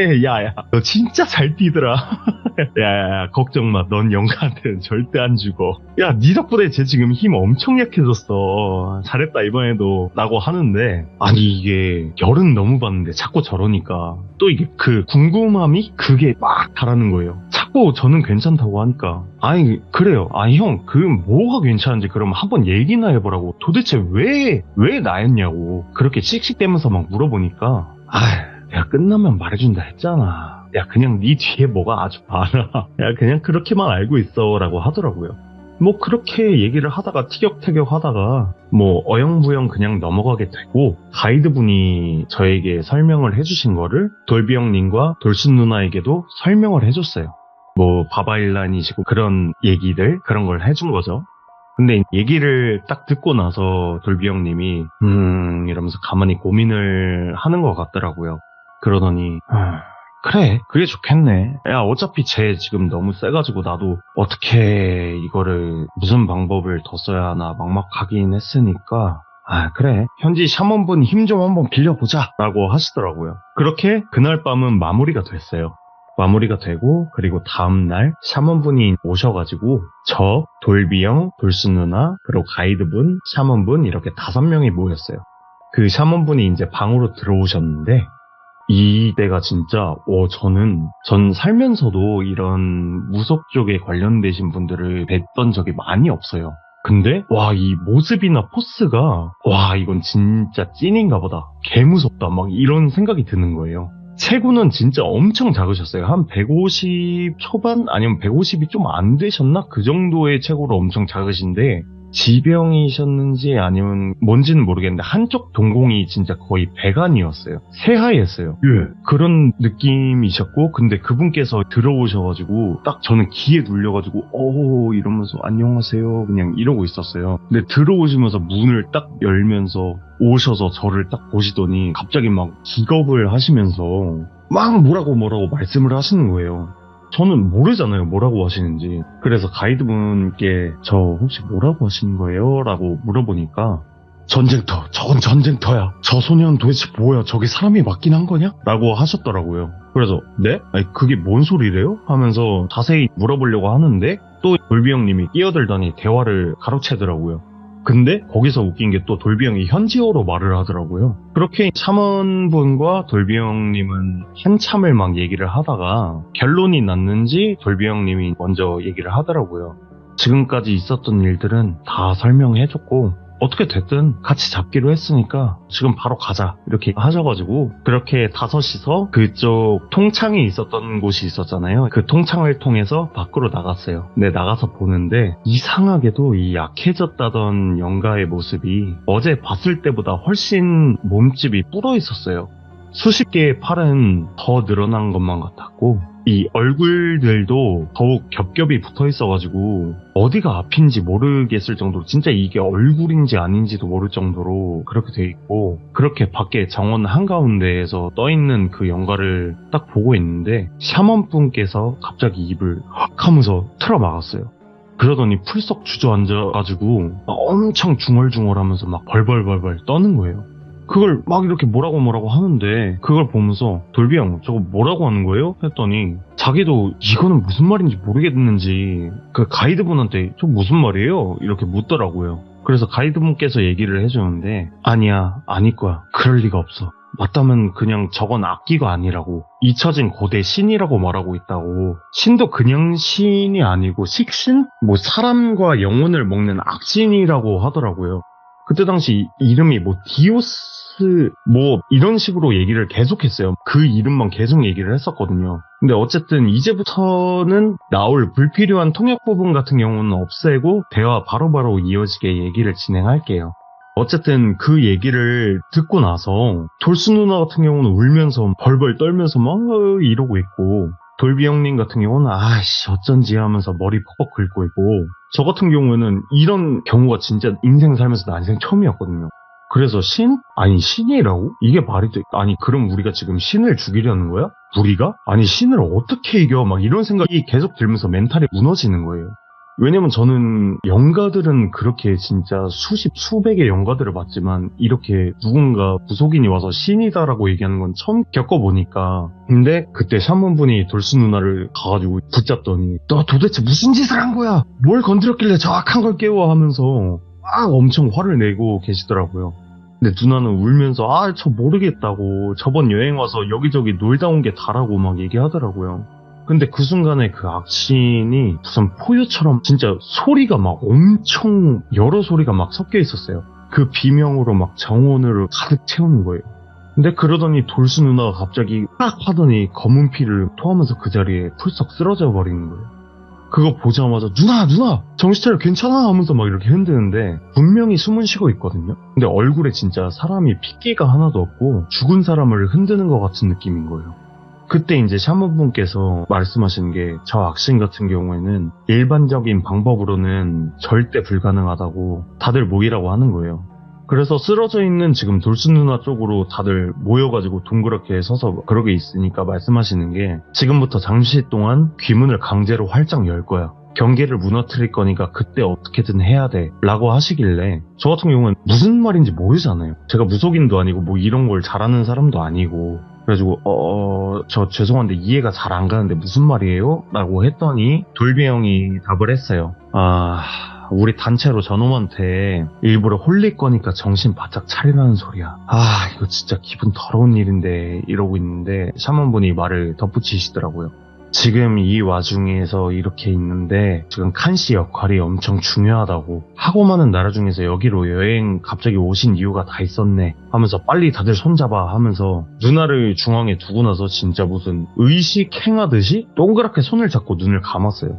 야야 너 진짜 잘 뛰더라. 야 걱정 마, 넌 영가한테는 절대 안 죽어. 야 니 덕분에 쟤 지금 힘 엄청 약해졌어, 잘했다 이번에도 라고 하는데, 아니 이게 열은 너무 받는데 자꾸 저러니까 또 이게 그 궁금함이 그게 막 달하는 거예요. 자꾸 저는 괜찮다고 하니까 아니 그래요, 아니 형 그 뭐가 괜찮은지 그럼 한번 얘기나 해보라고, 도대체 왜 나였냐고 그렇게 씩씩대면서 막 물어보니까 내가 끝나면 말해준다 했잖아, 야 그냥 네 뒤에 뭐가 아주 많아, 야 그냥 그렇게만 알고 있어 라고 하더라고요. 뭐 그렇게 얘기를 하다가 티격태격 하다가 뭐 어영부영 그냥 넘어가게 되고, 가이드분이 저에게 설명을 해주신 거를 돌비 형님과 돌스 누나에게도 설명을 해줬어요. 뭐 바바일란이시고 그런 얘기들, 그런 걸 해준 거죠. 근데 얘기를 딱 듣고 나서 돌비 형님이 이러면서 가만히 고민을 하는 것 같더라고요. 그러더니 그래 그게 좋겠네, 야 어차피 쟤 지금 너무 세가지고 나도 어떻게 이거를 무슨 방법을 더 써야 하나 막막하긴 했으니까 그래 현지 샤먼분 힘 좀 한번 빌려보자 라고 하시더라고요. 그렇게 그날 밤은 마무리가 됐어요. 마무리가 되고 그리고 다음날 샤먼분이 오셔가지고 저, 돌비형, 돌수 누나, 그리고 가이드분, 샤먼분 이렇게 5명이 모였어요. 그 샤먼분이 이제 방으로 들어오셨는데 이때가 진짜 전 살면서도 이런 무속 쪽에 관련되신 분들을 뵀던 적이 많이 없어요. 근데 이 모습이나 포스가 이건 진짜 찐인가 보다. 개무섭다 막 이런 생각이 드는 거예요. 체구는 진짜 엄청 작으셨어요. 한 150 초반? 아니면 150이 좀 안 되셨나? 그 정도의 체구로 엄청 작으신데 지병이셨는지 아니면 뭔지는 모르겠는데 한쪽 동공이 진짜 거의 배간이었어요. 새하였어요. 그런 느낌이셨고 근데 그분께서 들어오셔가지고 딱 저는 귀에 눌려가지고 이러면서 안녕하세요 그냥 이러고 있었어요. 근데 들어오시면서 문을 딱 열면서 오셔서 저를 딱 보시더니 갑자기 막 기겁을 하시면서 막 뭐라고 말씀을 하시는 거예요. 저는 모르잖아요 뭐라고 하시는지. 그래서 가이드분께 저 혹시 뭐라고 하시는 거예요? 라고 물어보니까 전쟁터, 저건 전쟁터야. 저 소년 도대체 뭐야? 저게 사람이 맞긴 한 거냐? 라고 하셨더라고요. 그래서 네? 아니 그게 뭔 소리래요? 하면서 자세히 물어보려고 하는데 또 돌비 형님이 끼어들더니 대화를 가로채더라고요. 근데 거기서 웃긴 게 또 돌비 형이 현지어로 말을 하더라고요. 그렇게 샤먼분과 돌비 형님은 한참을 막 얘기를 하다가 결론이 났는지 돌비 형님이 먼저 얘기를 하더라고요. 지금까지 있었던 일들은 다 설명해줬고 어떻게 됐든 같이 잡기로 했으니까 지금 바로 가자 이렇게 하셔가지고 그렇게 5이서 그쪽 통창이 있었던 곳이 있었잖아요. 그 통창을 통해서 밖으로 나갔어요. 근데 나가서 보는데 이상하게도 이 약해졌다던 영가의 모습이 어제 봤을 때보다 훨씬 몸집이 불어 있었어요. 수십 개의 팔은 더 늘어난 것만 같았고 이 얼굴들도 더욱 겹겹이 붙어 있어가지고 어디가 앞인지 모르겠을 정도로 진짜 이게 얼굴인지 아닌지도 모를 정도로 그렇게 돼 있고 그렇게 밖에 정원 한가운데에서 떠있는 그 영가를 딱 보고 있는데 샤먼분께서 갑자기 입을 헉 하면서 틀어막았어요. 그러더니 풀썩 주저앉아가지고 엄청 중얼중얼하면서 막 벌벌벌벌 떠는 거예요. 그걸 막 이렇게 뭐라고 하는데 그걸 보면서 돌비 형 저거 뭐라고 하는 거예요? 했더니 자기도 이거는 무슨 말인지 모르겠는지 그 가이드분한테 저 무슨 말이에요? 이렇게 묻더라고요. 그래서 가이드분께서 얘기를 해주는데 아니야 아닐 거야 그럴 리가 없어. 맞다면 그냥 저건 악기가 아니라고 잊혀진 고대 신이라고 말하고 있다고. 신도 그냥 신이 아니고 식신? 뭐 사람과 영혼을 먹는 악신이라고 하더라고요. 그때 당시 이름이 뭐 디오스 뭐 이런 식으로 얘기를 계속했어요. 그 이름만 계속 얘기를 했었거든요. 근데 어쨌든 이제부터는 나올 불필요한 통역 부분 같은 경우는 없애고 대화 바로바로 이어지게 얘기를 진행할게요. 어쨌든 그 얘기를 듣고 나서 돌수 누나 같은 경우는 울면서 벌벌 떨면서 막 이러고 있고 돌비 형님 같은 경우는 아이씨 어쩐지 하면서 머리 퍽퍽 긁고 있고 저 같은 경우에는 이런 경우가 진짜 인생 살면서 난생 처음이었거든요. 그래서 신? 아니 신이라고? 이게 말이 돼? 아니 그럼 우리가 지금 신을 죽이려는 거야? 우리가? 아니 신을 어떻게 이겨? 막 이런 생각이 계속 들면서 멘탈이 무너지는 거예요. 왜냐면 저는 영가들은 그렇게 진짜 수백의 영가들을 봤지만 이렇게 누군가 무속인이 와서 신이다라고 얘기하는 건 처음 겪어보니까. 근데 그때 샤먼분이 돌수 누나를 가가지고 붙잡더니 너 도대체 무슨 짓을 한 거야? 뭘 건드렸길래 저 악한 걸 깨워 하면서 막 엄청 화를 내고 계시더라고요. 근데 누나는 울면서 저 모르겠다고 저번 여행 와서 여기저기 놀다 온 게 다라고 막 얘기하더라고요. 근데 그 순간에 그 악신이 무슨 포효처럼 진짜 소리가 막 엄청 여러 소리가 막 섞여 있었어요. 그 비명으로 막 정원을 가득 채우는 거예요. 근데 그러더니 돌수 누나가 갑자기 딱 하더니 검은 피를 토하면서 그 자리에 풀썩 쓰러져 버리는 거예요. 그거 보자마자 누나 정신 차려 괜찮아 하면서 막 이렇게 흔드는데 분명히 숨은 쉬고 있거든요. 근데 얼굴에 진짜 사람이 핏기가 하나도 없고 죽은 사람을 흔드는 것 같은 느낌인 거예요. 그때 이제 샤먼분께서 말씀하신 게 저 악신 같은 경우에는 일반적인 방법으로는 절대 불가능하다고 다들 모이라고 하는 거예요. 그래서 쓰러져 있는 지금 돌수 누나 쪽으로 다들 모여가지고 둥그렇게 서서 그러게 있으니까 말씀하시는 게 지금부터 잠시 동안 귀문을 강제로 활짝 열 거야. 경계를 무너뜨릴 거니까 그때 어떻게든 해야 돼 라고 하시길래 저 같은 경우는 무슨 말인지 모르잖아요. 제가 무속인도 아니고 뭐 이런 걸 잘하는 사람도 아니고 그래가지고 저 죄송한데 이해가 잘 안 가는데 무슨 말이에요? 라고 했더니 돌비 형이 답을 했어요. 우리 단체로 저놈한테 일부러 홀릴 거니까 정신 바짝 차리라는 소리야. 이거 진짜 기분 더러운 일인데 이러고 있는데 샤먼분이 말을 덧붙이시더라고요. 지금 이 와중에서 이렇게 있는데 지금 칸씨 역할이 엄청 중요하다고. 하고 많은 나라 중에서 여기로 여행 갑자기 오신 이유가 다 있었네 하면서 빨리 다들 손잡아 하면서 누나를 중앙에 두고 나서 진짜 무슨 의식 행하듯이 동그랗게 손을 잡고 눈을 감았어요.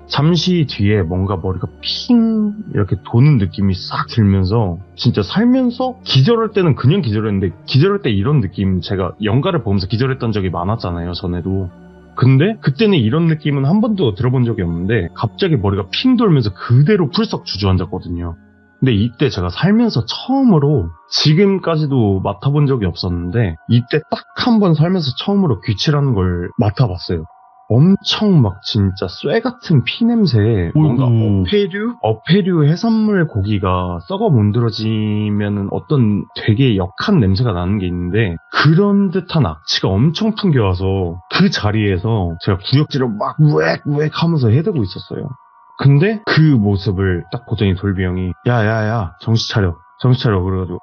잠시 뒤에 뭔가 머리가 핑 이렇게 도는 느낌이 싹 들면서 진짜 살면서 기절할 때는 그냥 기절했는데 기절할 때 이런 느낌 제가 영화를 보면서 기절했던 적이 많았잖아요 전에도. 근데 그때는 이런 느낌은 한 번도 들어본 적이 없는데 갑자기 머리가 핑 돌면서 그대로 풀썩 주저앉았거든요. 근데 이때 제가 살면서 처음으로 지금까지도 맡아본 적이 없었는데 이때 딱 한 번 살면서 처음으로 귀치라는 걸 맡아봤어요. 엄청 막 진짜 쇠 같은 피 냄새에 뭔가 어패류 해산물 고기가 썩어 문드러지면 어떤 되게 역한 냄새가 나는 게 있는데 그런 듯한 악취가 엄청 풍겨와서 그 자리에서 제가 구역질을 막 우웩우웩 하면서 해대고 있었어요. 근데 그 모습을 딱 보더니 돌비 형이 야야야 정신 차려 그래가지고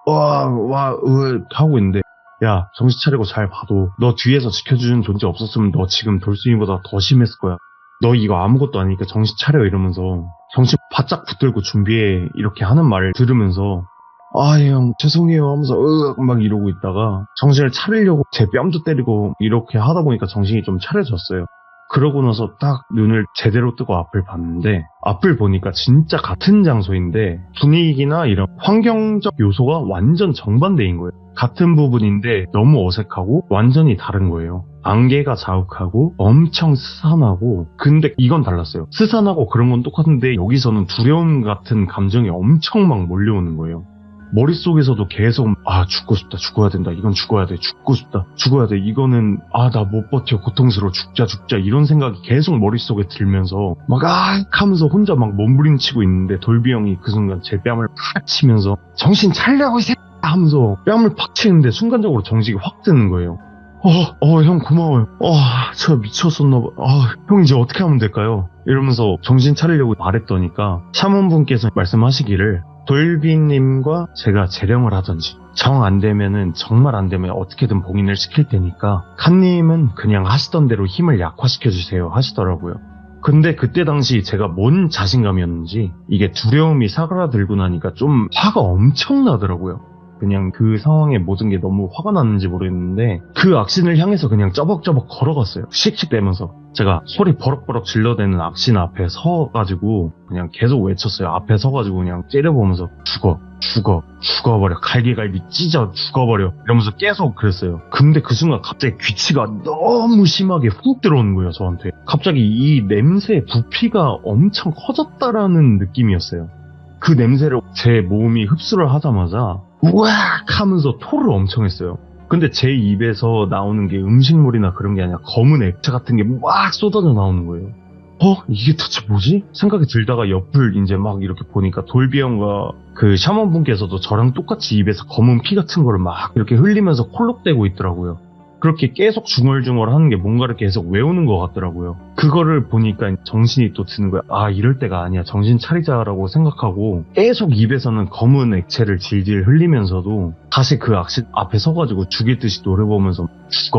하고 있는데 야 정신 차리고 잘 봐도 너 뒤에서 지켜주는 존재 없었으면 너 지금 돌순이보다 더 심했을 거야. 너 이거 아무것도 아니니까 정신 차려 이러면서 정신 바짝 붙들고 준비해 이렇게 하는 말을 들으면서 형 죄송해요 하면서 막 이러고 있다가 정신을 차리려고 제 뺨도 때리고 이렇게 하다 보니까 정신이 좀 차려졌어요. 그러고 나서 딱 눈을 제대로 뜨고 앞을 봤는데 앞을 보니까 진짜 같은 장소인데 분위기나 이런 환경적 요소가 완전 정반대인 거예요. 같은 부분인데 너무 어색하고 완전히 다른 거예요. 안개가 자욱하고 엄청 스산하고 근데 이건 달랐어요. 스산하고 그런 건 똑같은데 여기서는 두려움 같은 감정이 엄청 막 몰려오는 거예요. 머릿속에서도 계속 죽고 싶다 죽어야 된다 이건 죽어야 돼 죽고 싶다 죽어야 돼 이거는 나 못 버텨 고통스러워 죽자 이런 생각이 계속 머릿속에 들면서 막 하면서 혼자 막 몸부림치고 있는데 돌비 형이 그 순간 제 뺨을 팍 치면서 정신 차리라고 이 새끼야 하면서 뺨을 팍 치는데 순간적으로 정직이 확 드는 거예요. 형 고마워요. 저 미쳤었나봐. 형 이제 어떻게 하면 될까요? 이러면서 정신 차리려고 말했더니까 샤먼분께서 말씀하시기를 돌비님과 제가 재령을 하든지 정 안되면은 정말 안되면 어떻게든 봉인을 시킬 테니까 칸님은 그냥 하시던 대로 힘을 약화시켜주세요 하시더라고요. 근데 그때 당시 제가 뭔 자신감이었는지 이게 두려움이 사그라들고 나니까 좀 화가 엄청 나더라고요. 그냥 그 상황에 모든 게 너무 화가 났는지 모르겠는데 그 악신을 향해서 그냥 쩌벅쩌벅 걸어갔어요. 씩씩대면서 제가 소리 버럭버럭 질러대는 악신 앞에 서가지고 그냥 계속 외쳤어요. 앞에 서가지고 그냥 째려보면서 죽어버려 갈기갈기 찢어 죽어버려 이러면서 계속 그랬어요. 근데 그 순간 갑자기 귀치가 너무 심하게 훅 들어오는 거예요. 저한테 갑자기 이 냄새 부피가 엄청 커졌다라는 느낌이었어요. 그 냄새를 제 몸이 흡수를 하자마자 우악 하면서 토를 엄청 했어요. 근데 제 입에서 나오는 게 음식물이나 그런 게 아니라 검은 액체 같은 게 막 쏟아져 나오는 거예요. 이게 도대체 뭐지? 생각이 들다가 옆을 이제 막 이렇게 보니까 돌비 형과 그 샤먼분께서도 저랑 똑같이 입에서 검은 피 같은 거를 막 이렇게 흘리면서 콜록대고 있더라고요. 그렇게 계속 중얼중얼 하는 게 뭔가를 계속 외우는 것 같더라고요. 그거를 보니까 정신이 또 드는 거야. 이럴 때가 아니야. 정신 차리자라고 생각하고 계속 입에서는 검은 액체를 질질 흘리면서도 다시 그 악신 앞에 서가지고 죽일 듯이 노려보면서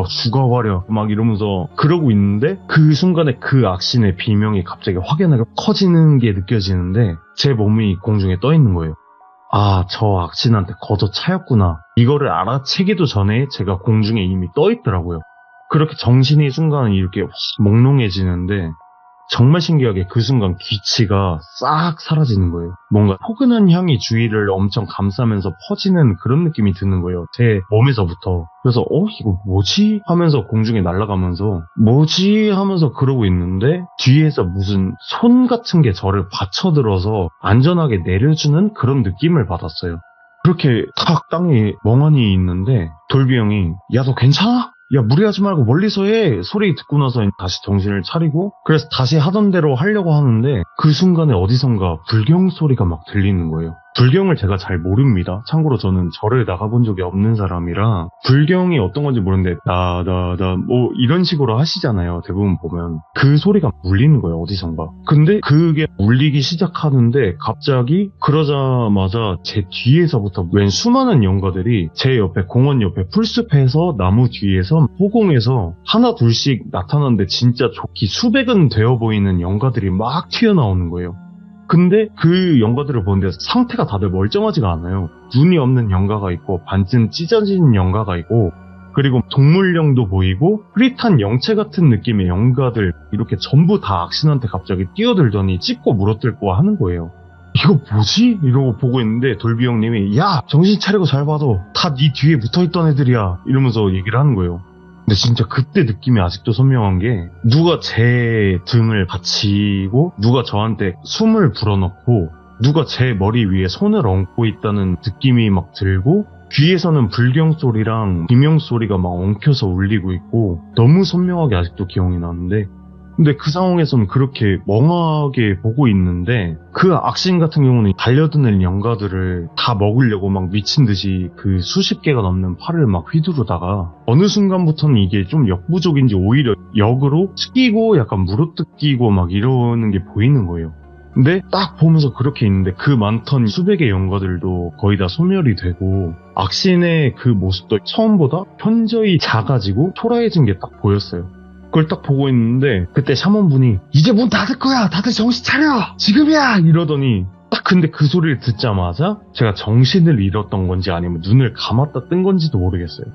죽어버려 막 이러면서 그러고 있는데 그 순간에 그 악신의 비명이 갑자기 확연하게 커지는 게 느껴지는데 제 몸이 공중에 떠 있는 거예요. 저 악신한테 거저 차였구나. 이거를 알아채기도 전에 제가 공중에 이미 떠 있더라고요. 그렇게 정신이 순간 이렇게 확 몽롱해지는데 정말 신기하게 그 순간 귀치가 싹 사라지는 거예요. 뭔가 포근한 향이 주위를 엄청 감싸면서 퍼지는 그런 느낌이 드는 거예요. 제 몸에서부터. 그래서 이거 뭐지? 하면서 공중에 날아가면서 뭐지? 하면서 그러고 있는데 뒤에서 무슨 손 같은 게 저를 받쳐들어서 안전하게 내려주는 그런 느낌을 받았어요. 그렇게 탁 땅에 멍하니 있는데 돌비 형이 야 너 괜찮아? 야 무리하지 말고 멀리서 해 소리 듣고 나서 다시 정신을 차리고 그래서 다시 하던 대로 하려고 하는데 그 순간에 어디선가 불경 소리가 막 들리는 거예요. 불경을 제가 잘 모릅니다. 참고로 저는 절을 나가본 적이 없는 사람이라 불경이 어떤 건지 모르는데 뭐 이런 식으로 하시잖아요. 대부분 보면 그 소리가 울리는 거예요. 어디선가. 근데 그게 울리기 시작하는데 갑자기 그러자마자 제 뒤에서부터 웬 수많은 영가들이 제 옆에 공원 옆에 풀숲에서 나무 뒤에서 호공에서 하나 둘씩 나타나는데 진짜 좋기 수백은 되어 보이는 영가들이 막 튀어나오는 거예요. 근데 그 영가들을 보는데 상태가 다들 멀쩡하지가 않아요. 눈이 없는 영가가 있고 반쯤 찢어진 영가가 있고 그리고 동물령도 보이고 흐릿한 영체 같은 느낌의 영가들 이렇게 전부 다 악신한테 갑자기 뛰어들더니 찢고 물어뜯고 하는 거예요. 이거 뭐지? 이러고 보고 있는데 돌비 형님이 야 정신 차리고 잘 봐도 다 네 뒤에 붙어있던 애들이야 이러면서 얘기를 하는 거예요. 근데 진짜 그때 느낌이 아직도 선명한 게 누가 제 등을 받치고 누가 저한테 숨을 불어넣고 누가 제 머리 위에 손을 얹고 있다는 느낌이 막 들고 귀에서는 불경 소리랑 비명 소리가 막 엉켜서 울리고 있고 너무 선명하게 아직도 기억이 나는데 근데 그 상황에서는 그렇게 멍하게 보고 있는데 그 악신 같은 경우는 달려드는 영가들을 다 먹으려고 막 미친 듯이 그 수십 개가 넘는 팔을 막 휘두르다가 어느 순간부터는 이게 좀 역부족인지 오히려 역으로 튀기고 약간 물어뜯기고 막 이러는 게 보이는 거예요. 근데 딱 보면서 그렇게 있는데 그 많던 수백의 영가들도 거의 다 소멸이 되고 악신의 그 모습도 처음보다 현저히 작아지고 초라해진 게 딱 보였어요. 그걸 딱 보고 있는데 그때 샤먼분이 이제 문 닫을 거야 다들 정신 차려 지금이야 이러더니 딱 근데 그 소리를 듣자마자 제가 정신을 잃었던 건지 아니면 눈을 감았다 뜬 건지도 모르겠어요.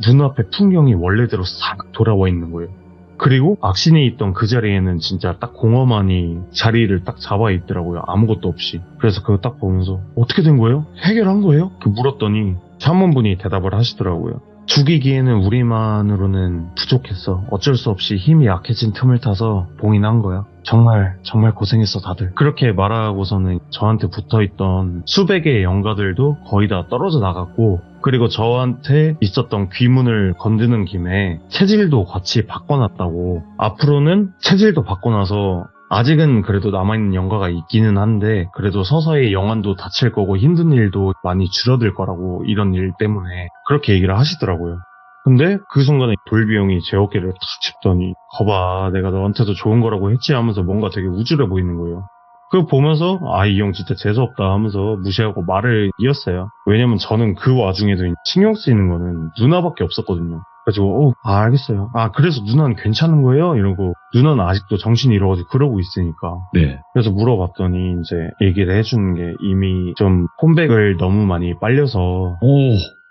눈앞에 풍경이 원래대로 싹 돌아와 있는 거예요. 그리고 악신이 있던 그 자리에는 진짜 딱 공허만이 자리를 딱 잡아 있더라고요. 아무것도 없이. 그래서 그거 딱 보면서 어떻게 된 거예요? 해결한 거예요? 물었더니 샤먼분이 대답을 하시더라고요. 죽이기에는 우리만으로는 부족했어. 어쩔 수 없이 힘이 약해진 틈을 타서 봉인한 거야. 정말 고생했어 다들. 그렇게 말하고서는 저한테 붙어있던 수백의 영가들도 거의 다 떨어져 나갔고 그리고 저한테 있었던 귀문을 건드는 김에 체질도 같이 바꿔놨다고 앞으로는 체질도 바꿔놔서 아직은 그래도 남아있는 영가가 있기는 한데 그래도 서서히 영안도 닫힐 거고 힘든 일도 많이 줄어들 거라고 이런 일 때문에 그렇게 얘기를 하시더라고요. 근데 그 순간에 돌비 형이 제 어깨를 탁 짚더니 거봐 내가 너한테도 좋은 거라고 했지 하면서 뭔가 되게 우쭐해 보이는 거예요. 그거 보면서 이 형 진짜 재수없다 하면서 무시하고 말을 이었어요. 왜냐면 저는 그 와중에도 신경 쓰이는 거는 누나밖에 없었거든요. 그래가지고 알겠어요. 그래서 누나는 괜찮은 거예요? 이러고 누나는 아직도 정신이 잃어가지고 그러고 있으니까. 네. 그래서 물어봤더니 이제 얘기를 해주는 게 이미 좀 폰백을 너무 많이 빨려서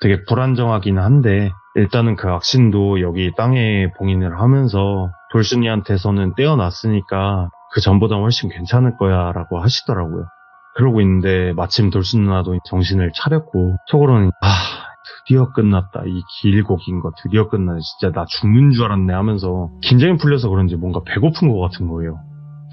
되게 불안정하긴 한데 일단은 그 악신도 여기 땅에 봉인을 하면서 돌순이한테서는 떼어놨으니까 그 전보다 훨씬 괜찮을 거야 라고 하시더라고요. 그러고 있는데 마침 돌순 누나도 정신을 차렸고 속으로는 드디어 끝났다. 이 길고 긴 거 드디어 끝나네. 진짜 나 죽는 줄 알았네 하면서 긴장이 풀려서 그런지 뭔가 배고픈 것 같은 거예요.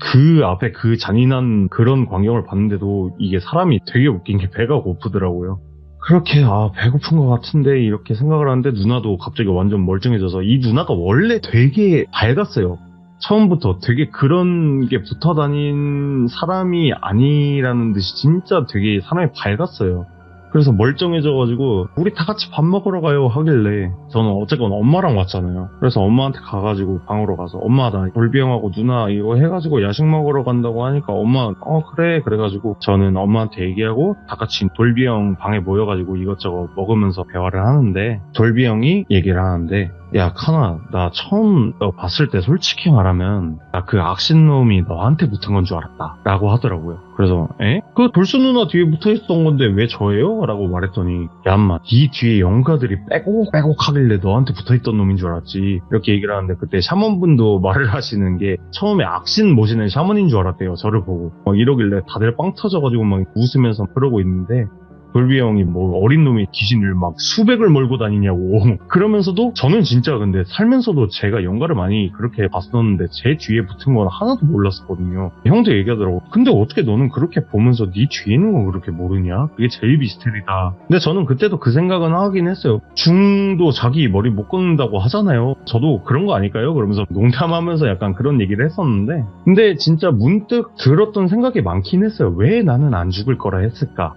그 앞에 그 잔인한 그런 광경을 봤는데도 이게 사람이 되게 웃긴 게 배가 고프더라고요. 그렇게 배고픈 것 같은데 이렇게 생각을 하는데 누나도 갑자기 완전 멀쩡해져서 이 누나가 원래 되게 밝았어요. 처음부터 되게 그런 게 붙어 다닌 사람이 아니라는 듯이 진짜 되게 사람이 밝았어요. 그래서 멀쩡해져가지고 우리 다 같이 밥 먹으러 가요 하길래 저는 어쨌건 엄마랑 왔잖아요. 그래서 엄마한테 가가지고 방으로 가서 엄마 나 돌비 형하고 누나 이거 해가지고 야식 먹으러 간다고 하니까 엄마 그래 그래가지고 저는 엄마한테 얘기하고 다 같이 돌비 형 방에 모여가지고 이것저것 먹으면서 대화를 하는데 돌비 형이 얘기를 하는데 야 카나 나 처음 너 봤을 때 솔직히 말하면 나 그 악신놈이 너한테 붙은 건 줄 알았다 라고 하더라고요. 그래서 그 돌수 누나 뒤에 붙어있었던 건데 왜 저예요? 라고 말했더니 야 인마 네 뒤에 영가들이 빼곡 하길래 너한테 붙어있던 놈인 줄 알았지 이렇게 얘기를 하는데 그때 샤먼분도 말을 하시는 게 처음에 악신 모시는 샤먼인 줄 알았대요. 저를 보고 막 이러길래 다들 빵 터져가지고 막 웃으면서 그러고 있는데 돌비 형이 뭐 어린 놈이 귀신을 막 수백을 몰고 다니냐고 그러면서도 저는 진짜 근데 살면서도 제가 영화를 많이 그렇게 봤었는데 제 뒤에 붙은 건 하나도 몰랐었거든요. 형도 얘기하더라고. 근데 어떻게 너는 그렇게 보면서 네 뒤에 있는 건 그렇게 모르냐? 그게 제일 미스테리다. 근데 저는 그때도 그 생각은 하긴 했어요. 중도 자기 머리 못 걷는다고 하잖아요. 저도 그런 거 아닐까요? 그러면서 농담하면서 약간 그런 얘기를 했었는데 근데 진짜 문득 들었던 생각이 많긴 했어요. 왜 나는 안 죽을 거라 했을까?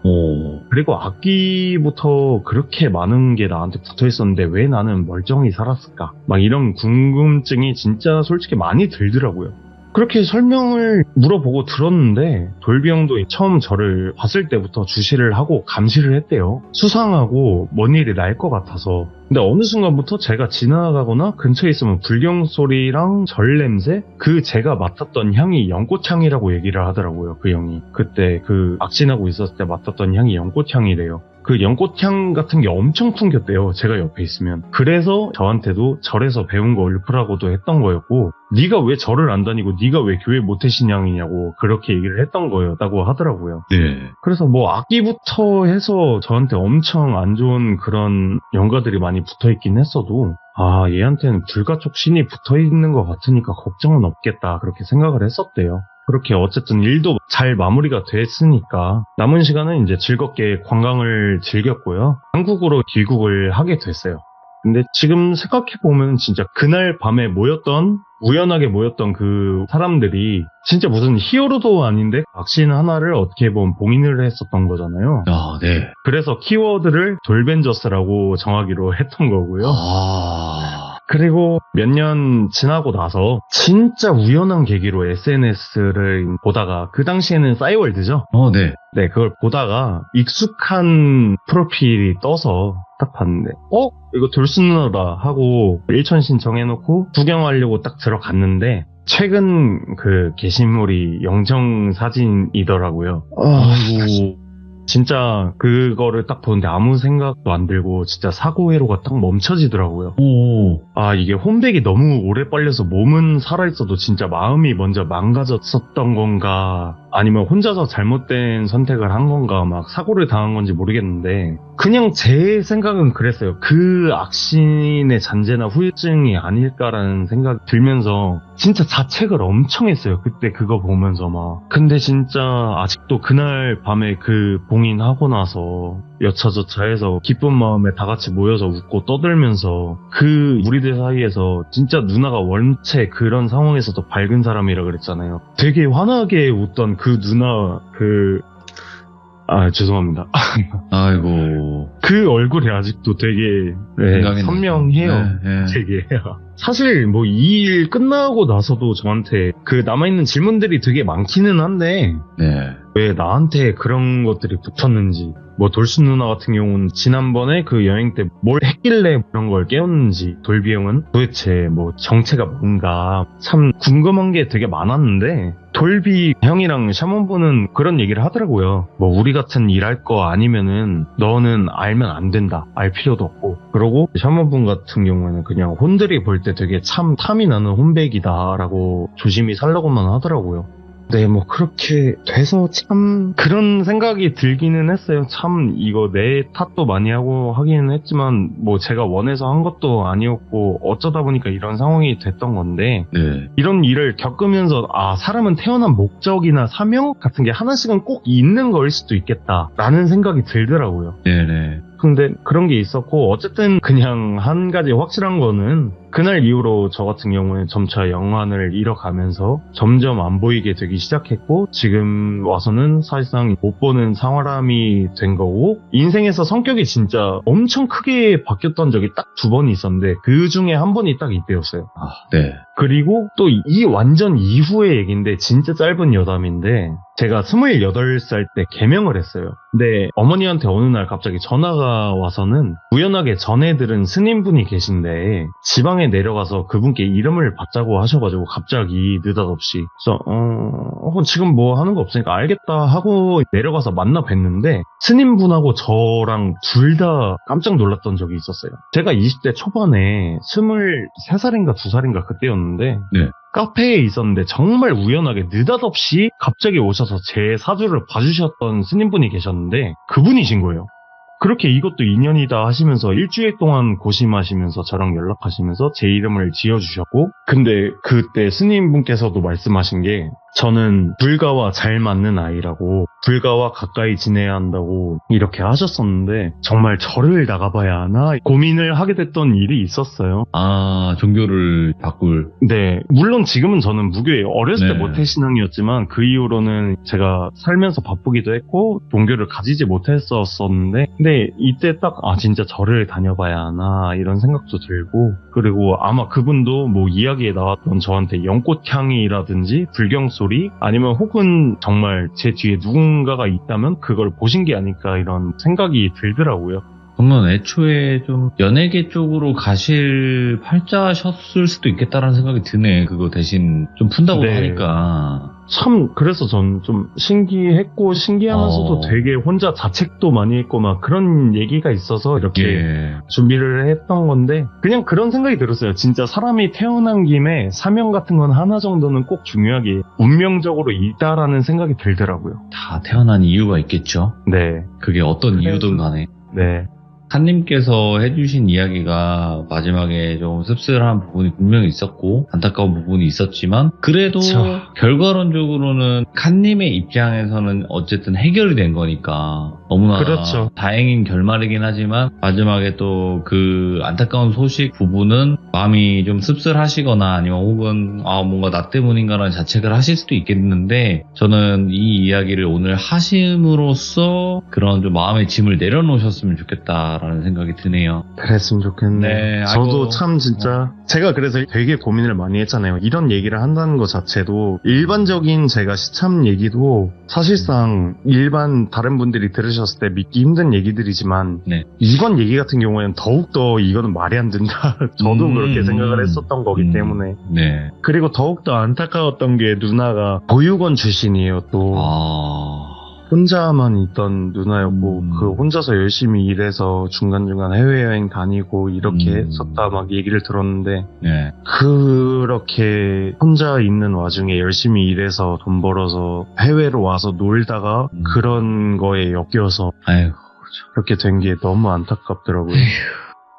그리고 악기부터 그렇게 많은 게 나한테 붙어 있었는데 왜 나는 멀쩡히 살았을까? 막 이런 궁금증이 진짜 솔직히 많이 들더라고요. 그렇게 설명을 물어보고 들었는데 돌비 형도 처음 저를 봤을 때부터 주시를 하고 감시를 했대요. 수상하고 뭔 일이 날 것 같아서. 근데 어느 순간부터 제가 지나가거나 근처에 있으면 불경 소리랑 절 냄새? 그 제가 맡았던 향이 연꽃향이라고 얘기를 하더라고요. 그 형이. 그때 그 악진하고 있었을 때 맡았던 향이 연꽃향이래요. 그 연꽃향 같은 게 엄청 풍겼대요. 제가 옆에 있으면. 그래서 저한테도 절에서 배운 거 읊으라고도 했던 거였고 네가 왜 절을 안 다니고 네가 왜 교회 모태신앙이냐고 그렇게 얘기를 했던 거였다고 하더라고요. 네. 그래서 뭐 악기부터 해서 저한테 엄청 안 좋은 그런 영가들이 많이 붙어있긴 했어도 아 얘한테는 불가촉 신이 붙어있는 것 같으니까 걱정은 없겠다 그렇게 생각을 했었대요. 그렇게 어쨌든 일도 잘 마무리가 됐으니까 남은 시간은 이제 즐겁게 관광을 즐겼고요. 한국으로 귀국을 하게 됐어요. 근데 지금 생각해보면 진짜 그날 밤에 우연하게 모였던 그 사람들이 진짜 무슨 히어로도 아닌데 악신 하나를 어떻게 보면 봉인을 했었던 거잖아요. 아, 네. 그래서 키워드를 돌벤저스라고 정하기로 했던 거고요. 그리고 몇 년 지나고 나서 진짜 우연한 계기로 SNS를 보다가 그 당시에는 싸이월드죠? 네. 네, 그걸 보다가 익숙한 프로필이 떠서 딱 봤는데 이거 돌수 누나다 하고 일천 신청해놓고 구경하려고 딱 들어갔는데 최근 그 게시물이 영정 사진이더라고요. 아이고 진짜 그거를 딱 보는데 아무 생각도 안 들고 진짜 사고회로가 딱 멈춰지더라고요. 아 이게 홈백이 너무 오래 빨려서 몸은 살아있어도 진짜 마음이 먼저 망가졌었던 건가 아니면 혼자서 잘못된 선택을 한 건가 막 사고를 당한 건지 모르겠는데 그냥 제 생각은 그랬어요. 그 악신의 잔재나 후유증이 아닐까라는 생각이 들면서 진짜 자책을 엄청 했어요. 그때 그거 보면서 막. 근데 진짜 아직도 그날 밤에 그 봉인하고 나서 여차저차해서 기쁜 마음에 다 같이 모여서 웃고 떠들면서 그 우리들 사이에서 진짜 누나가 원체 그런 상황에서도 밝은 사람이라 그랬잖아요. 되게 환하게 웃던 그 누나 죄송합니다. 아이고. 그 얼굴이 아직도 되게 선명해요. 네. 되게. 사실 뭐 이 일 끝나고 나서도 저한테 그 남아있는 질문들이 되게 많기는 한데 네. 왜 나한테 그런 것들이 붙었는지 뭐 돌수 누나 같은 경우는 지난번에 그 여행 때 뭘 했길래 그런 걸 깨웠는지 돌비 형은 도대체 뭐 정체가 뭔가 참 궁금한 게 되게 많았는데 돌비 형이랑 샤먼분은 그런 얘기를 하더라고요. 뭐 우리 같은 일할 거 아니면은 너는 알면 안 된다. 알 필요도 없고. 그러고 샤먼분 같은 경우에는 그냥 혼들이 볼 때 되게 참 탐이 나는 혼백이다라고 조심히 살라고만 하더라고요. 네, 뭐 그렇게 돼서 참 그런 생각이 들기는 했어요. 참 이거 내 탓도 많이 하고 하기는 했지만 뭐 제가 원해서 한 것도 아니었고 어쩌다 보니까 이런 상황이 됐던 건데 네. 이런 일을 겪으면서 사람은 태어난 목적이나 사명 같은 게 하나씩은 꼭 있는 거일 수도 있겠다라는 생각이 들더라고요. 네네. 근데 그런 게 있었고 어쨌든 그냥 한 가지 확실한 거는 그날 이후로 저 같은 경우는 점차 영환을 잃어가면서 점점 안 보이게 되기 시작했고 지금 와서는 사실상 못 보는 사람이 된 거고 인생에서 성격이 진짜 엄청 크게 바뀌었던 적이 딱 2번이 있었는데 그 중에 한 번이 딱 이때였어요. 네. 그리고 또 이 완전 이후의 얘기인데 진짜 짧은 여담인데 제가 28살 때 개명을 했어요. 근데 어머니한테 어느 날 갑자기 전화가 와서는 우연하게 전해 들은 스님분이 계신데 지방에 현장에 내려가서 그분께 이름을 받자고 하셔가지고 갑자기 느닷없이 그래서 지금 뭐 하는 거 없으니까 알겠다 하고 내려가서 만나 뵀는데 스님분하고 저랑 둘 다 깜짝 놀랐던 적이 있었어요. 제가 20대 초반에 23살인가 2살인가 그때였는데 네. 카페에 있었는데 정말 우연하게 느닷없이 갑자기 오셔서 제 사주를 봐주셨던 스님분이 계셨는데 그분이신 거예요. 그렇게 이것도 인연이다 하시면서 일주일 동안 고심하시면서 저랑 연락하시면서 제 이름을 지어주셨고, 근데 그때 스님분께서도 말씀하신 게 저는 불가와 잘 맞는 아이라고 불가와 가까이 지내야 한다고 이렇게 하셨었는데 정말 절을 나가봐야 하나 고민을 하게 됐던 일이 있었어요. 아, 종교를 바꿀. 네, 물론 지금은 저는 무교예요. 어렸을 때 네. 모태신앙이었지만 그 이후로는 제가 살면서 바쁘기도 했고 종교를 가지지 못했었었는데 근데 이때 딱 진짜 절을 다녀봐야 하나 이런 생각도 들고, 그리고 아마 그분도 뭐 이야기에 나왔던 저한테 연꽃향이라든지 불경소리 아니면 혹은 정말 제 뒤에 누군가가 있다면 그걸 보신 게 아닐까 이런 생각이 들더라고요. 그러면 애초에 좀 연예계 쪽으로 가실 팔자셨을 수도 있겠다라는 생각이 드네. 그거 대신 좀 푼다고 네. 하니까. 참 그래서 전 좀 신기했고 신기하면서도 되게 혼자 자책도 많이 했고 막 그런 얘기가 있어서 이렇게 예. 준비를 했던 건데 그냥 그런 생각이 들었어요. 진짜 사람이 태어난 김에 사명 같은 건 하나 정도는 꼭 중요하게 운명적으로 있다라는 생각이 들더라고요. 다 태어난 이유가 있겠죠. 네. 그게 어떤 그래서- 이유든 간에. 네. 칸님께서 해주신 이야기가 마지막에 좀 씁쓸한 부분이 분명히 있었고 안타까운 부분이 있었지만 그래도 그쵸. 결과론적으로는 칸님의 입장에서는 어쨌든 해결이 된 거니까 너무나 그렇죠. 다행인 결말이긴 하지만 마지막에 또 그 안타까운 소식 부분은 마음이 좀 씁쓸하시거나 아니면 혹은 뭔가 나 때문인가라는 자책을 하실 수도 있겠는데 저는 이 이야기를 오늘 하심으로써 그런 좀 마음의 짐을 내려놓으셨으면 좋겠다라는 생각이 드네요. 그랬으면 좋겠네. 네, 저도 아이고. 참 진짜 제가 그래서 되게 고민을 많이 했잖아요. 이런 얘기를 한다는 것 자체도 일반적인 제가 시참 얘기도 사실상 일반 다른 분들이 들으셨을 때 믿기 힘든 얘기들이지만 네. 이번 얘기 같은 경우에는 더욱더 이거는 말이 안 된다. 저도 그렇게 생각을 했었던 거기 때문에. 네. 그리고 더욱더 안타까웠던 게 누나가 보육원 출신이에요. 또 혼자만 있던 누나였고 그 혼자서 열심히 일해서 중간중간 해외여행 다니고 이렇게 했었다 막 얘기를 들었는데 네. 그렇게 혼자 있는 와중에 열심히 일해서 돈 벌어서 해외로 와서 놀다가 그런 거에 엮여서 아이고. 그렇게 된 게 너무 안타깝더라고요.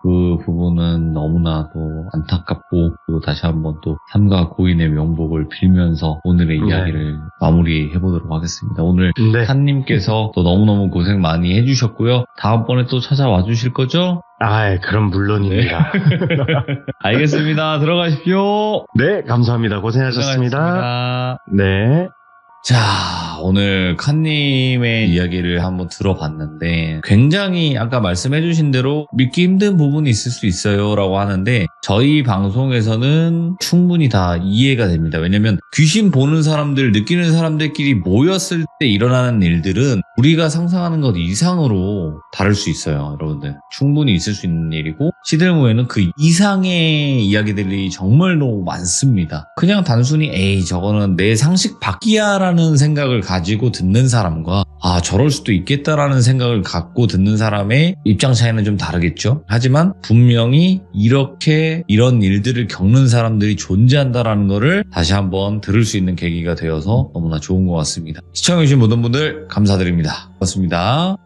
그 부분은 너무나도 안타깝고 그리고 다시 한번 또 삼가 고인의 명복을 빌면서 오늘의 네. 이야기를 마무리해보도록 하겠습니다. 오늘 네. 칸님께서 또 너무너무 고생 많이 해주셨고요. 다음번에 또 찾아와 주실 거죠? 그럼 물론입니다. 알겠습니다. 들어가십시오. 네, 감사합니다. 고생하셨습니다. 고생하셨습니다. 네. 자, 오늘 칸님의 이야기를 한번 들어봤는데 굉장히 아까 말씀해주신 대로 믿기 힘든 부분이 있을 수 있어요 라고 하는데 저희 방송에서는 충분히 다 이해가 됩니다. 왜냐면 귀신 보는 사람들, 느끼는 사람들끼리 모였을 때 일어나는 일들은 우리가 상상하는 것 이상으로 다를 수 있어요. 여러분들 충분히 있을 수 있는 일이고 시들무에는 그 이상의 이야기들이 정말 너무 많습니다. 그냥 단순히 에이 저거는 내 상식 밖이야 라는 생각을 가지고 듣는 사람과 저럴 수도 있겠다라는 생각을 갖고 듣는 사람의 입장 차이는 좀 다르겠죠. 하지만 분명히 이런 일들을 겪는 사람들이 존재한다라는 거를 다시 한번 들을 수 있는 계기가 되어서 너무나 좋은 것 같습니다. 시청해주신 모든 분들 감사드립니다. 고맙습니다.